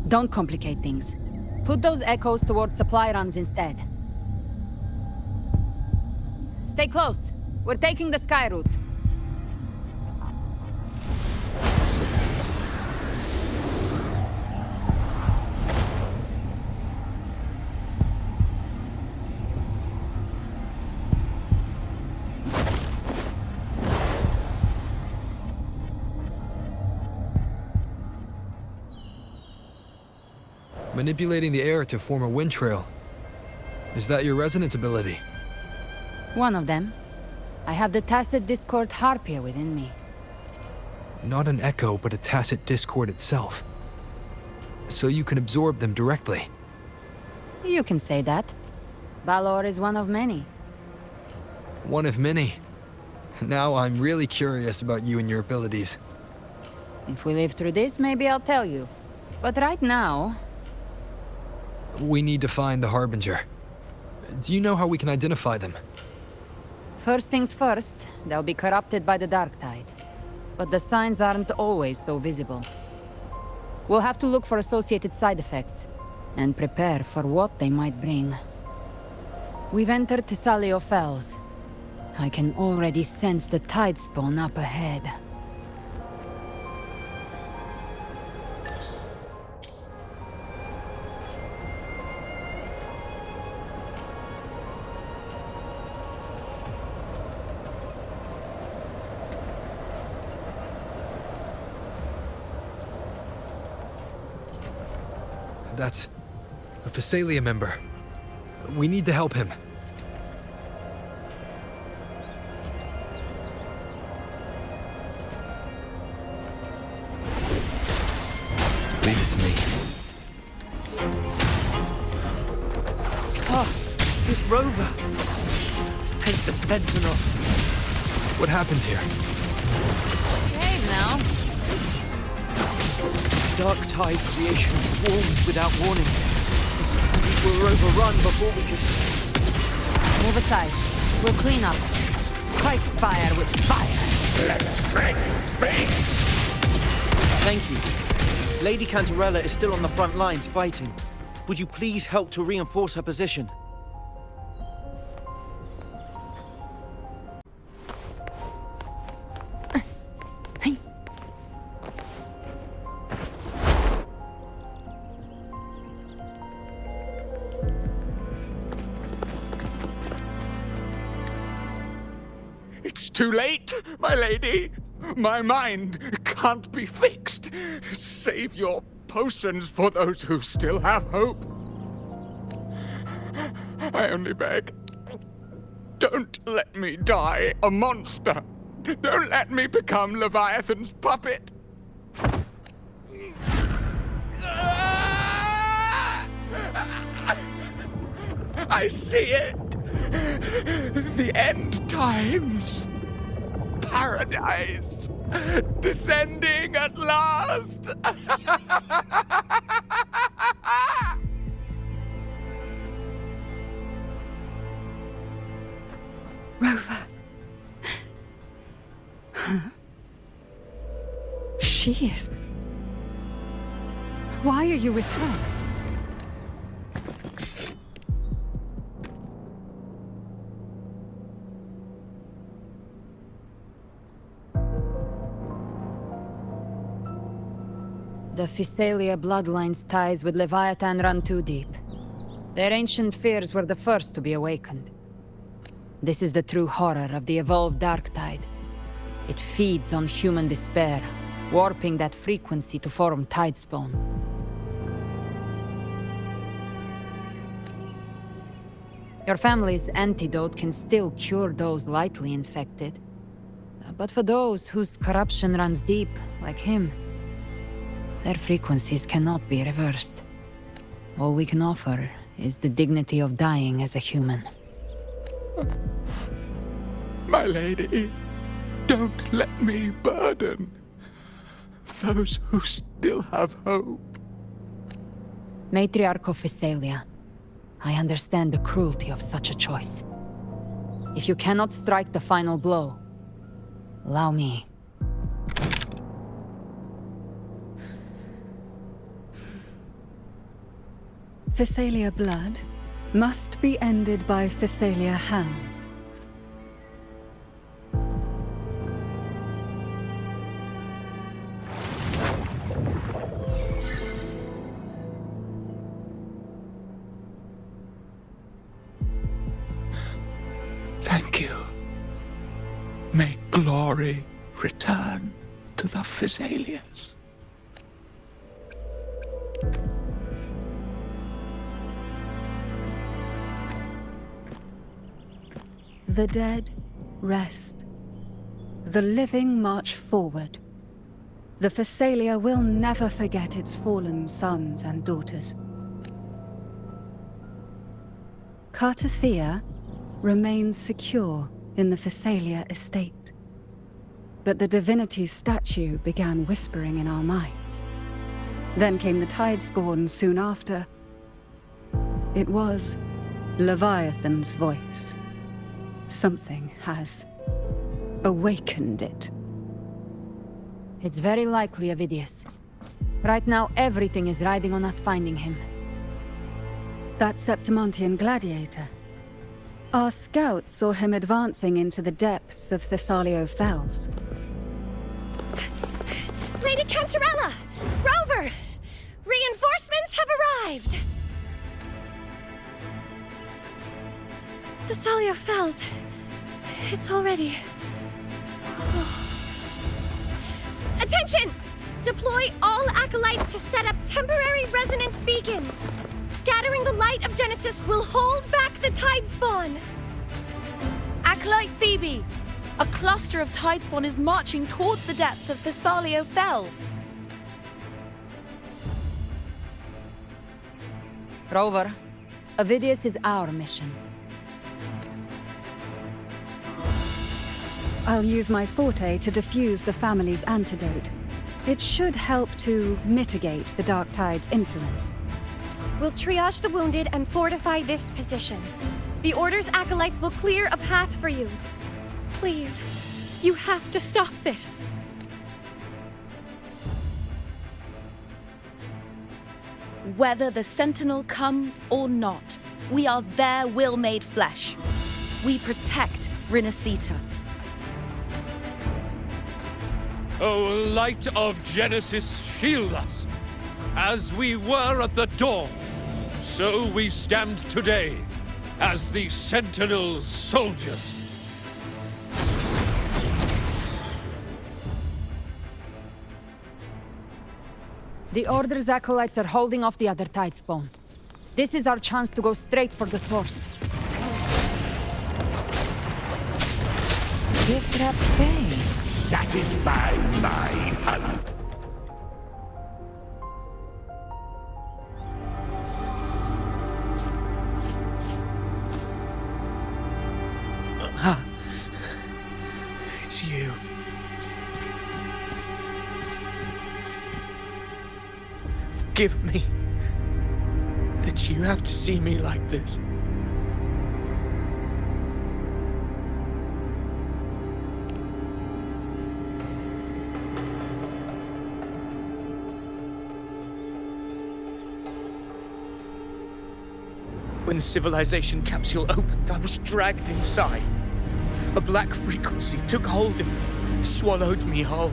Don't complicate things. Put those echoes towards supply runs instead. Stay close. We're taking the sky route. Manipulating the air to form a wind trail. Is that your resonance ability? One of them. I have the tacit discord harpia within me. Not an echo, but a tacit discord itself. So you can absorb them directly. You can say that. Balor is one of many. One of many. Now I'm really curious about you and your abilities. If we live through this, maybe I'll tell you. But right now... We need to find the Harbinger. Do you know how we can identify them? First things first, they'll be corrupted by the dark tide. But the signs aren't always so visible. We'll have to look for associated side effects, and prepare for what they might bring. We've entered Thessalio Fells. I can already sense the tide spawn up ahead. That's a Thessalia member. We need to help him. Leave it to me. Oh, it's Rover. And the Sentinel. What happened here? Behave now. Dark tide creation swarmed without warning. We were overrun before we could... Move aside. We'll clean up. Fight fire with fire. Let strength speak! Thank you. Lady Cantarella is still on the front lines fighting. Would you please help to reinforce her position? It's too late, my lady. My mind can't be fixed. Save your potions for those who still have hope. I only beg. Don't let me die a monster. Don't let me become Leviathan's puppet. I see it. The end times. Paradise. Descending at last. Rover. Huh? She is. Why are you with her? The Thessalia bloodline's ties with Leviathan run too deep. Their ancient fears were the first to be awakened. This is the true horror of the evolved dark tide. It feeds on human despair, warping that frequency to form tidespawn. Your family's antidote can still cure those lightly infected. But for those whose corruption runs deep, like him, their frequencies cannot be reversed. All we can offer is the dignity of dying as a human. My lady, don't let me burden those who still have hope. Matriarch of Thessalia, I understand the cruelty of such a choice. If you cannot strike the final blow, allow me. Thessalia blood must be ended by Thessalia hands. Thank you. May glory return to the Thessalians. The dead rest. The living march forward. The Thessalia will never forget its fallen sons and daughters. Cartathea remains secure in the Thessalia estate. But the divinity's statue began whispering in our minds. Then came the Tidespawn soon after. It was Leviathan's voice. Something has awakened it. It's very likely, Avidius. Right now, everything is riding on us finding him. That Septimontian gladiator. Our scouts saw him advancing into the depths of Thessalio Fells. Lady Cantarella! Rover! Reinforcements have arrived! Thessalio Fells. It's already... Attention! Deploy all acolytes to set up temporary resonance beacons. Scattering the light of Genesis will hold back the Tidespawn. Acolyte Phoebe! A cluster of Tidespawn is marching towards the depths of Thessalio Fells. Rover, Avidius is our mission. I'll use my forte to defuse the family's antidote. It should help to mitigate the Dark Tide's influence. We'll triage the wounded and fortify this position. The Order's acolytes will clear a path for you. Please, you have to stop this. Whether the Sentinel comes or not, we are their will made flesh. We protect Rinasita. O light of Genesis, shield us! As we were at the dawn, so we stand today, as the Sentinel's soldiers. The Order's acolytes are holding off the other Tidespawn. This is our chance to go straight for the source. Give that pain. Satisfy my hunt. It's you. Forgive me that you have to see me like this. When the civilization capsule opened, I was dragged inside. A black frequency took hold of me, swallowed me whole.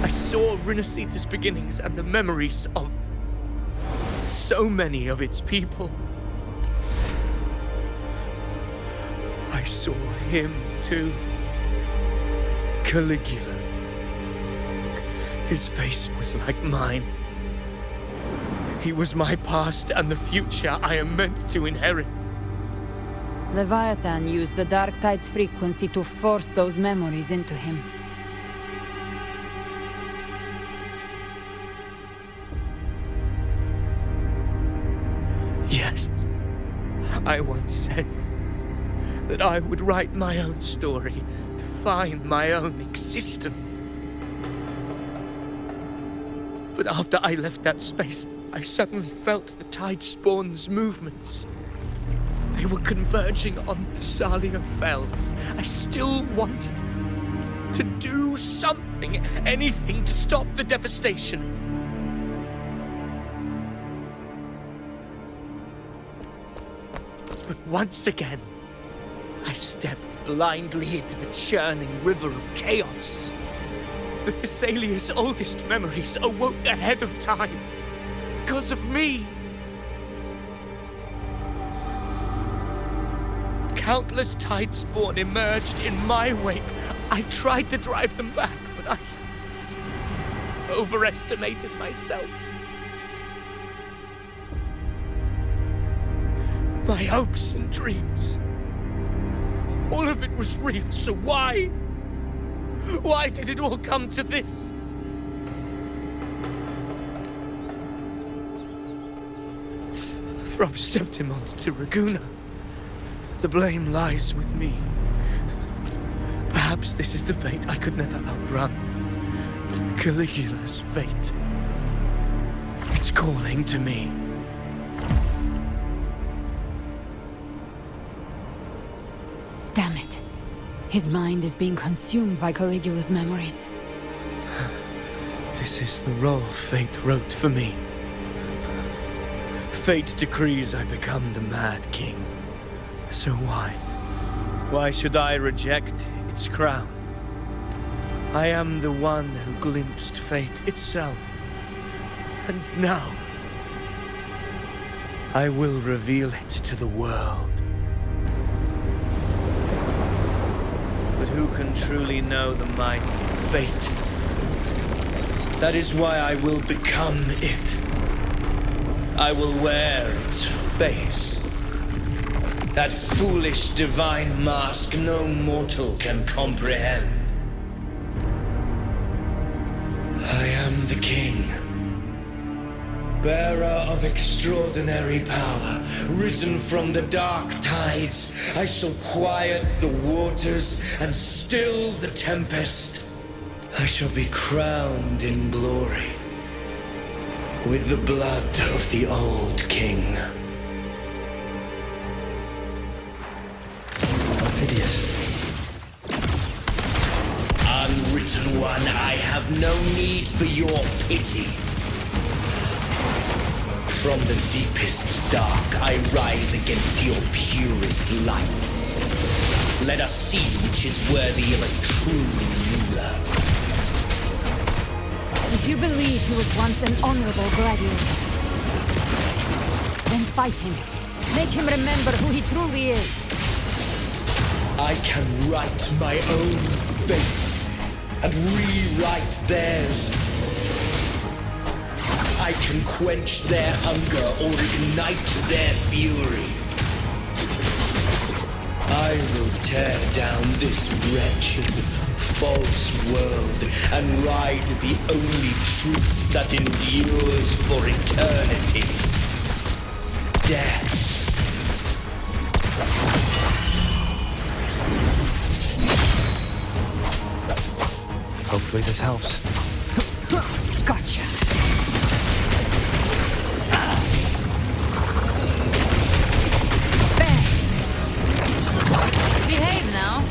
I saw Rinasita's beginnings and the memories of so many of its people. I saw him too. Caligula. His face was like mine. He was my past and the future I am meant to inherit. Leviathan used the Dark Tide's frequency to force those memories into him. Yes, I once said that I would write my own story, define my own existence. But after I left that space, I suddenly felt the Tidespawn's movements. They were converging on Thessalio Fells. I still wanted to do something, anything to stop the devastation. But once again, I stepped blindly into the churning river of chaos. The Thessalia's oldest memories awoke ahead of time because of me. Countless tidespawn emerged in my wake. I tried to drive them back, but I overestimated myself. My hopes and dreams. All of it was real, so why? Why did it all come to this? From Septimont to Ragusa, the blame lies with me. Perhaps this is the fate I could never outrun. Caligula's fate. It's calling to me. Damn it. His mind is being consumed by Caligula's memories. This is the role fate wrote for me. Fate decrees I become the Mad King. So why? Why should I reject its crown? I am the one who glimpsed fate itself. And now, I will reveal it to the world. But who can truly know the might of fate? That is why I will become it. I will wear its face. That foolish divine mask no mortal can comprehend. I am the king, bearer of extraordinary power, risen from the dark tides. I shall quiet the waters and still the tempest. I shall be crowned in glory with the blood of the old king. Unwritten one, I have no need for your pity. From the deepest dark, I rise against your purest light. Let us see which is worthy of a true ruler. If you believe he was once an honorable gladiator, then fight him. Make him remember who he truly is. I can write my own fate and rewrite theirs. I can quench their hunger or ignite their fury. I will tear down this wretched, false world and ride the only truth that endures for eternity. Death. Hopefully this helps. Gotcha. Bang. Behave now.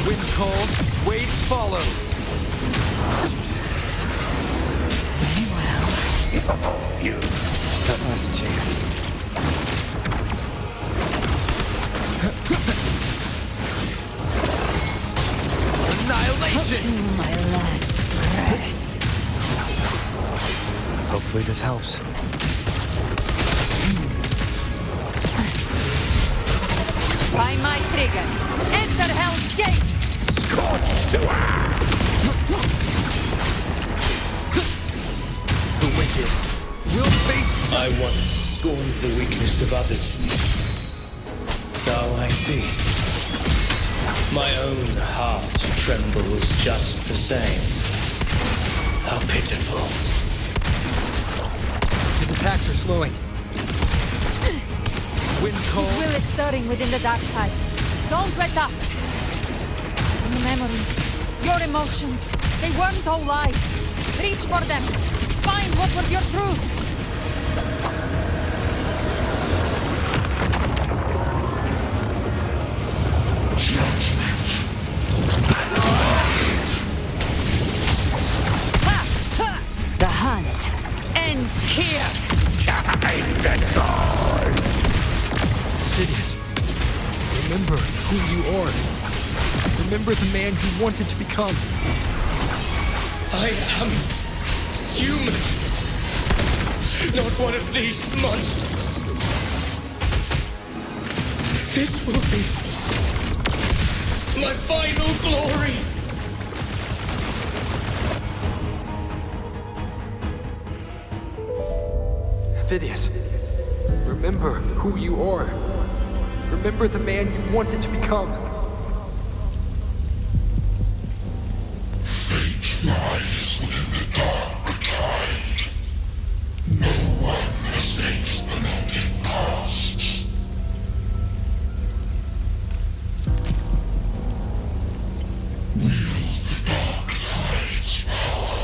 Wind calls, waves follow. Very well. That last chance. Annihilation! My last breath. Hopefully this helps. By my trigger. Enter Hell's Gate! Scorched to The wicked will face. I once scorned the weakness of others. Now I see. My own heart trembles just the same. How pitiful. His attacks are slowing. Wind cold. His will is stirring within the dark tide. Don't let up. Your memories, your emotions, they weren't all lies. Reach for them. Find what was your truth. The hunt ends here. time to die. Remember who you are. Remember the man you wanted to become. I am human. Not one of these monsters. This will be my final glory. Phidias, remember who you are. Remember the man you wanted to become. Fate lies within the dark tide. No one mistakes the net it casts. Wield the dark tide's power,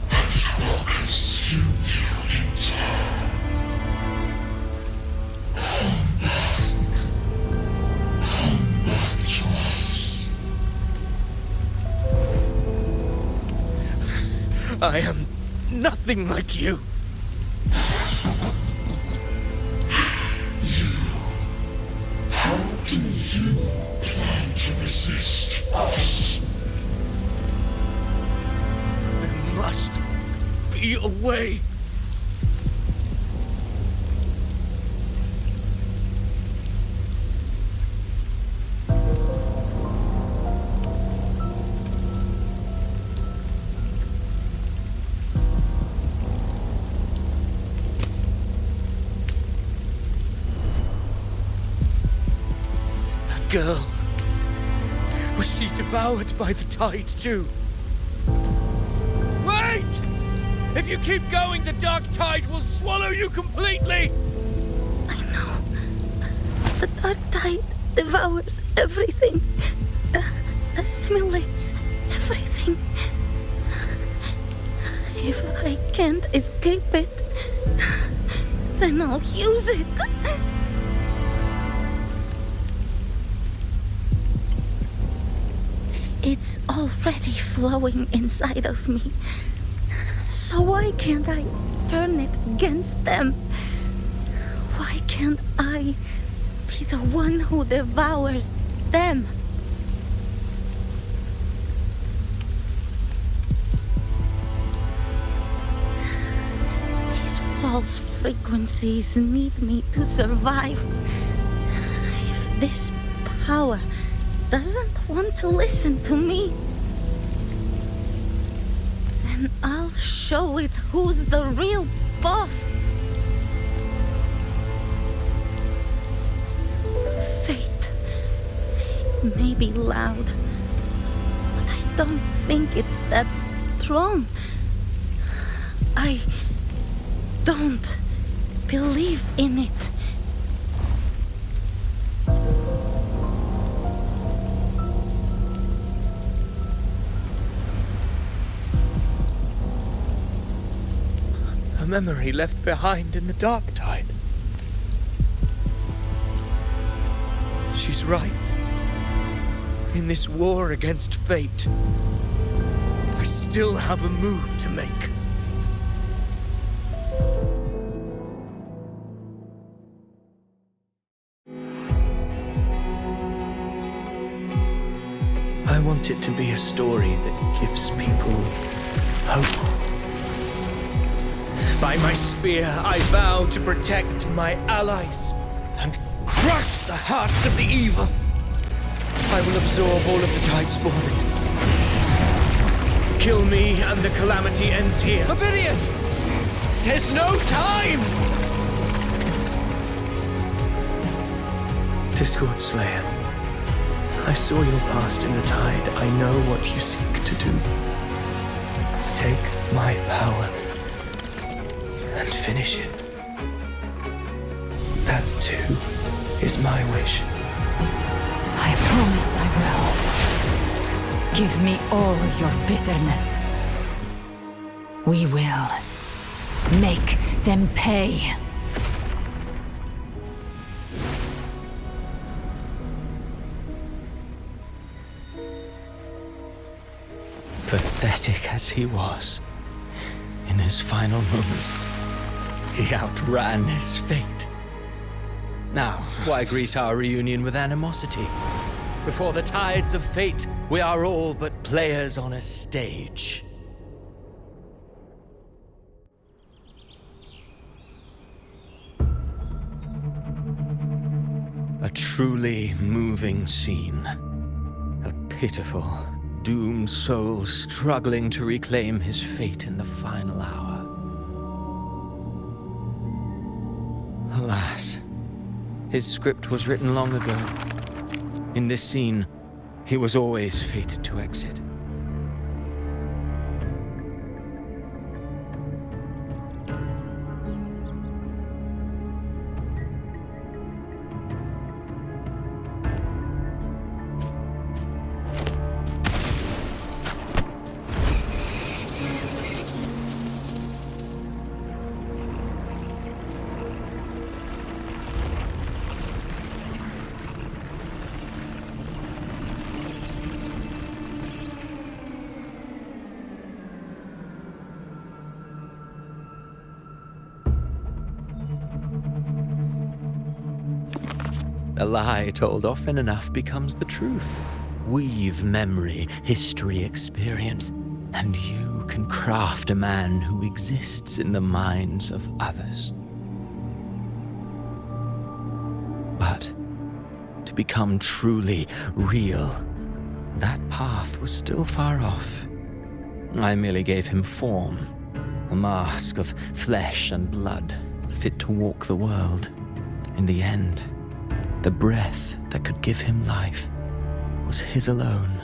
and it will consume you in turn. Come back to us. I am nothing like you. How do you plan to resist us? There must be a way. Girl. Was she devoured by the tide too? Wait! If you keep going, the dark tide will swallow you completely! I know. The dark tide devours everything. Assimilates everything. If I can't escape it, then I'll use it. It's already flowing inside of me. So why can't I turn it against them? Why can't I be the one who devours them? These false frequencies need me to survive. If this power doesn't want to listen to me, then I'll show it who's the real boss. Fate may be loud, but I don't think it's that strong. I don't believe in it. A memory left behind in the dark tide. She's right. In this war against fate, I still have a move to make. I want it to be a story that gives people hope. By my spear, I vow to protect my allies and crush the hearts of the evil. I will absorb all of the tide spawn. Kill me and the calamity ends here. Phidias! There's no time! Discord Slayer, I saw your past in the tide. I know what you seek to do. Take my power and finish it. That too is my wish. I promise I will. Give me all your bitterness. We will make them pay. Pathetic as he was, in his final moments, he outran his fate. Now, why greet our reunion with animosity? Before the tides of fate, we are all but players on a stage. A truly moving scene. A pitiful, doomed soul struggling to reclaim his fate in the final hour. Alas, his script was written long ago. In this scene, he was always fated to exit. A lie told often enough becomes the truth. Weave memory, history, experience, and you can craft a man who exists in the minds of others. But to become truly real, that path was still far off. I merely gave him form, a mask of flesh and blood, fit to walk the world. In the end, the breath that could give him life was his alone.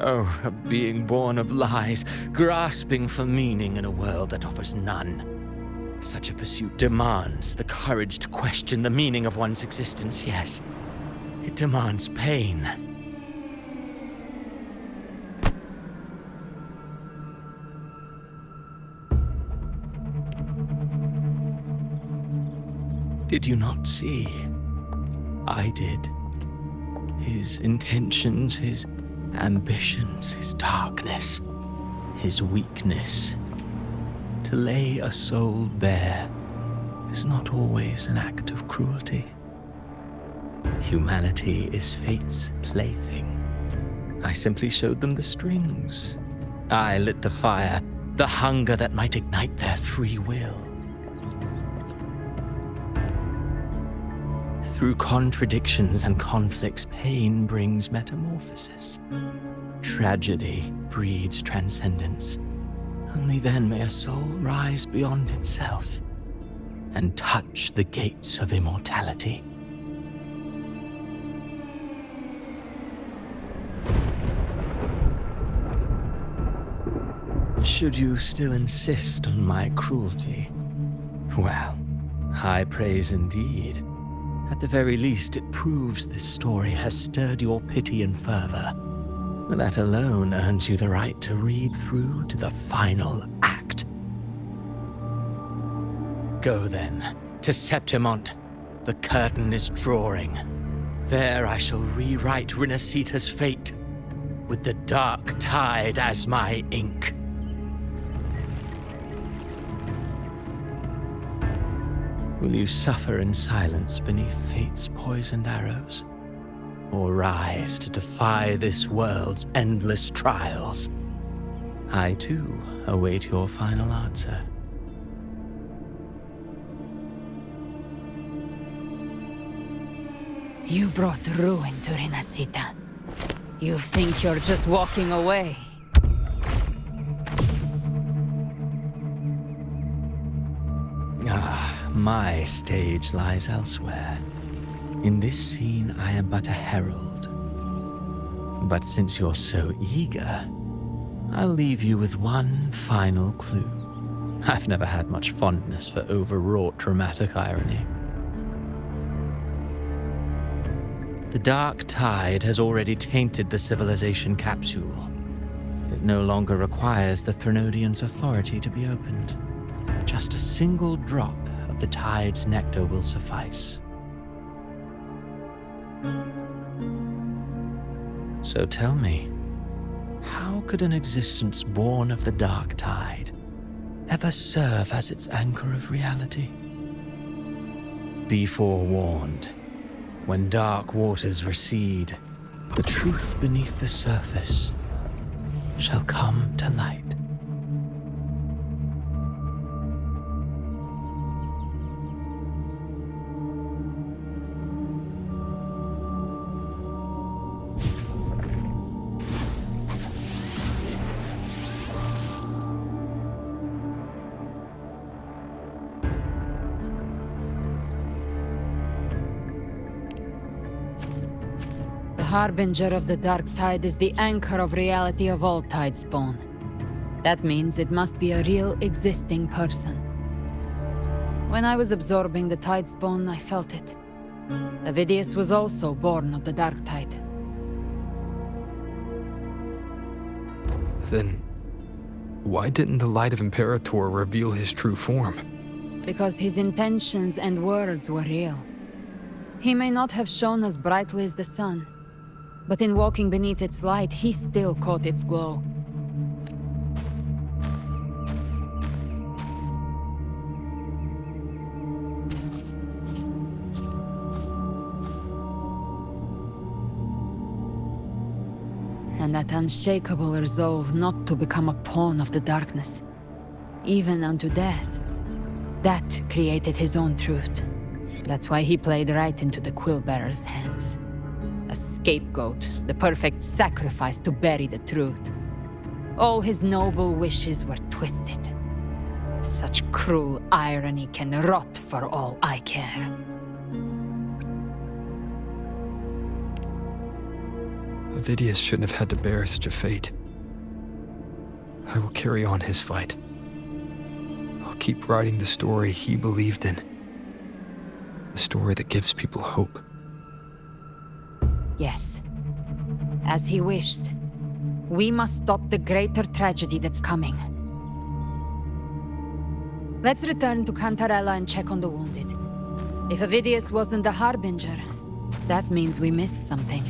Oh, a being born of lies, grasping for meaning in a world that offers none. Such a pursuit demands the courage to question the meaning of one's existence, yes. It demands pain. Did you not see? I did. His intentions, his ambitions, his darkness, his weakness. To lay a soul bare is not always an act of cruelty. Humanity is fate's plaything. I simply showed them the strings. I lit the fire, the hunger that might ignite their free will. Through contradictions and conflicts, pain brings metamorphosis. Tragedy breeds transcendence. Only then may a soul rise beyond itself and touch the gates of immortality. Should you still insist on my cruelty? Well, high praise indeed. At the very least, it proves this story has stirred your pity and fervor. That alone earns you the right to read through to the final act. Go then, to Septimont. The curtain is drawing. There I shall rewrite Rinasita's fate, with the dark tide as my ink. Will you suffer in silence beneath fate's poisoned arrows? Or rise to defy this world's endless trials? I, too, await your final answer. You brought ruin to Rinasita. You think you're just walking away? My stage lies elsewhere. In this scene, I am but a herald. But since you're so eager, I'll leave you with one final clue. I've never had much fondness for overwrought dramatic irony. The dark tide has already tainted the civilization capsule. It no longer requires the Threnodian's authority to be opened. Just a single drop of the tide's nectar will suffice. So tell me, how could an existence born of the dark tide ever serve as its anchor of reality? Be forewarned. When dark waters recede, the truth beneath the surface shall come to light. The harbinger of the dark tide is the anchor of reality of all tidespawn. That means it must be a real existing person. When I was absorbing the tidespawn, I felt it. Avidius was also born of the dark tide. Then, why didn't the light of Imperator reveal his true form? Because his intentions and words were real. He may not have shone as brightly as the sun, but in walking beneath its light, he still caught its glow. And that unshakable resolve not to become a pawn of the darkness, even unto death, that created his own truth. That's why he played right into the Quill-Bearer's hands. A scapegoat, the perfect sacrifice to bury the truth. All his noble wishes were twisted. Such cruel irony can rot for all I care. Avidius shouldn't have had to bear such a fate. I will carry on his fight. I'll keep writing the story he believed in. The story that gives people hope. Yes. As he wished. We must stop the greater tragedy that's coming. Let's return to Cantarella and check on the wounded. If Avidius wasn't the Harbinger, that means we missed something.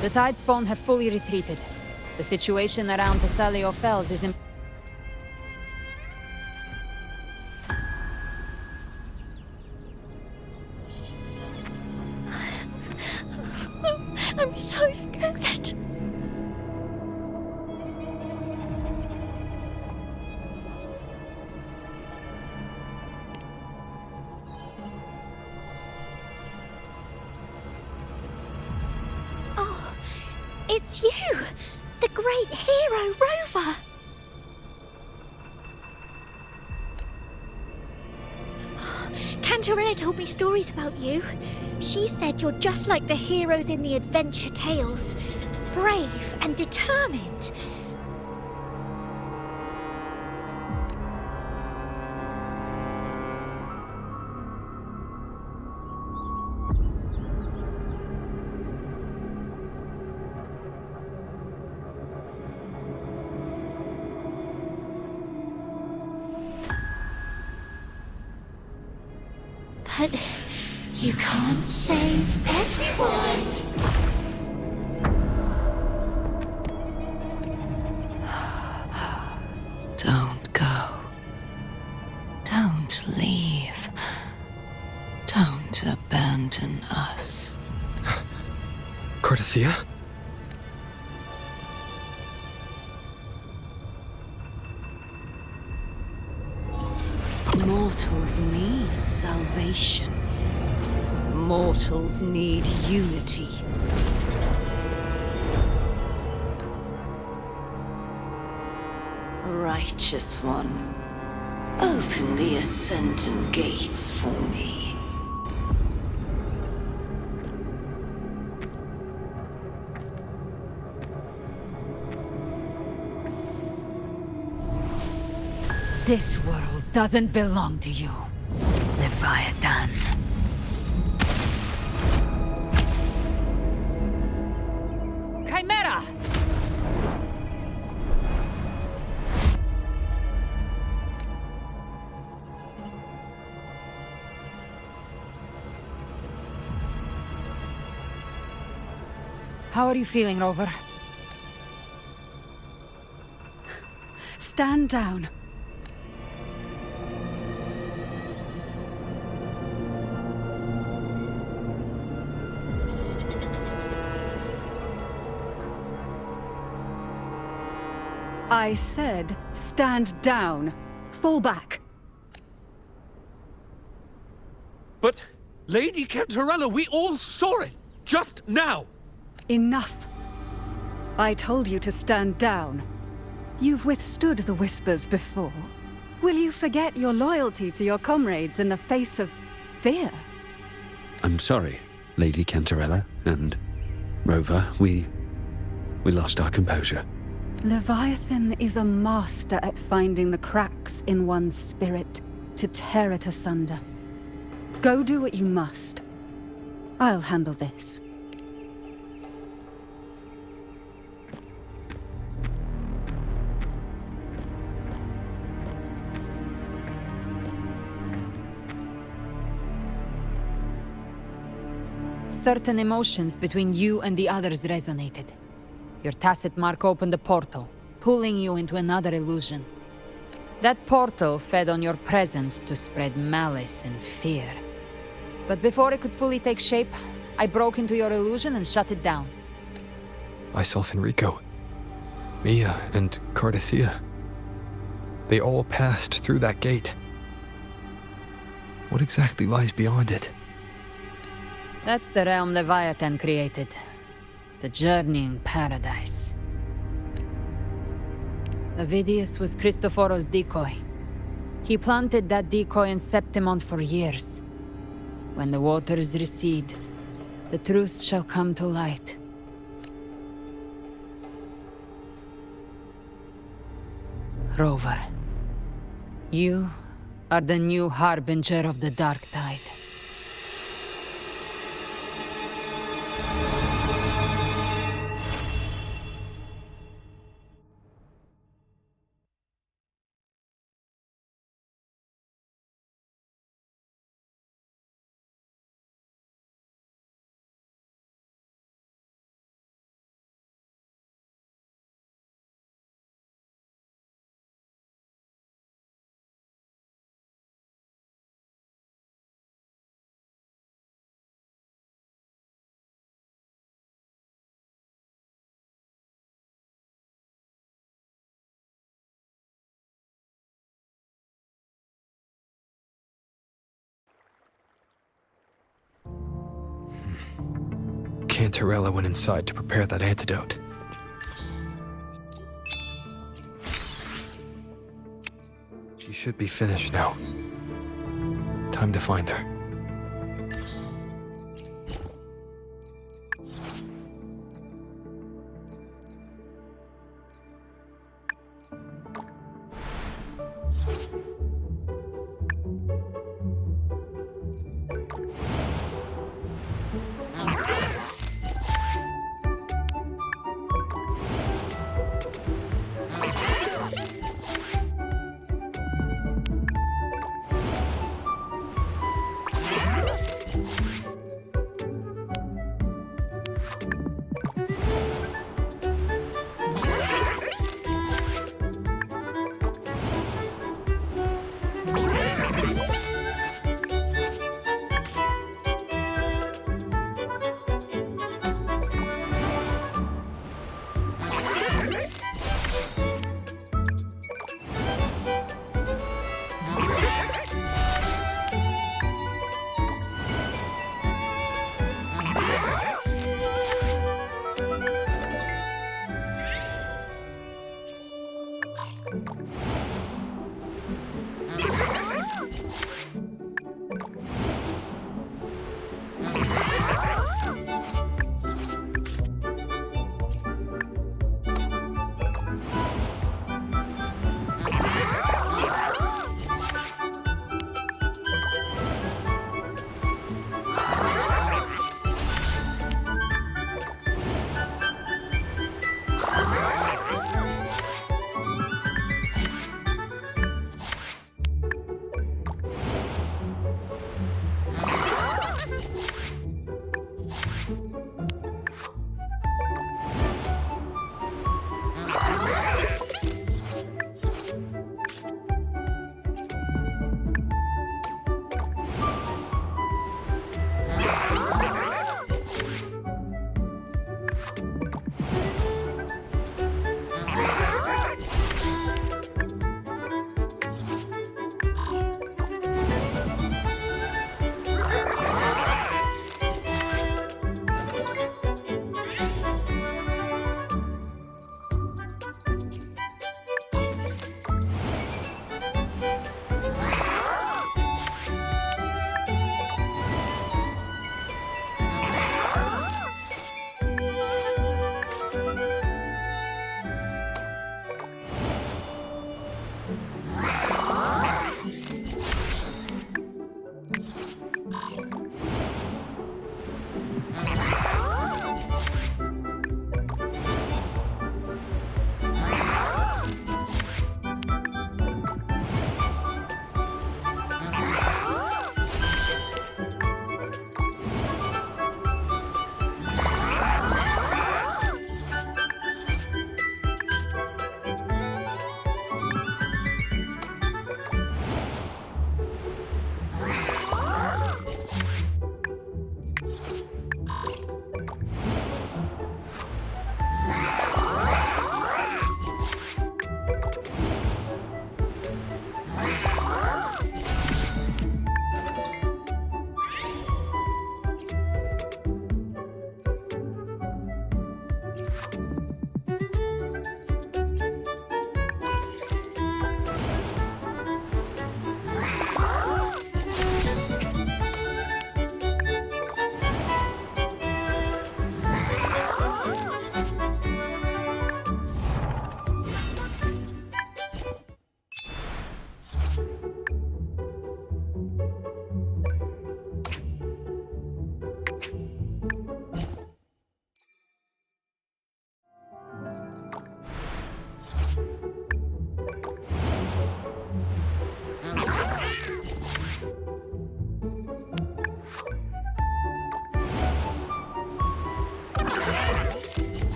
The Tidespawn have fully retreated. The situation around Thessalio Fells is I'm so scared. Oh, it's you! The great hero, Rover! Cantarella told me stories about you. She said you're just like the heroes in the adventure tales. Brave and determined. But you can't save everyone. Don't go. Don't leave. Don't abandon us. Cardathia? Mortals need salvation. Mortals need unity. Righteous One, open the Ascendant Gates for me. This world doesn't belong to you, Leviathan. Chimera! How are you feeling, Rover? Stand down. I said, stand down. Fall back. But, Lady Cantarella, we all saw it! Just now! Enough. I told you to stand down. You've withstood the whispers before. Will you forget your loyalty to your comrades in the face of fear? I'm sorry, Lady Cantarella and Rover. We lost our composure. Leviathan is a master at finding the cracks in one's spirit to tear it asunder. Go do what you must. I'll handle this. Certain emotions between you and the others resonated. Your tacit mark opened a portal, pulling you into another illusion. That portal fed on your presence to spread malice and fear. But before it could fully take shape, I broke into your illusion and shut it down. Myself and Rico, Mia and Cardathea. They all passed through that gate. What exactly lies beyond it? That's the realm Leviathan created. The journeying paradise. Avidius was Cristoforo's decoy. He planted that decoy in Septimon for years. When the waters recede, the truth shall come to light. Rover, you are the new harbinger of the Dark Tide. Cantarella went inside to prepare that antidote. She should be finished now. Time to find her.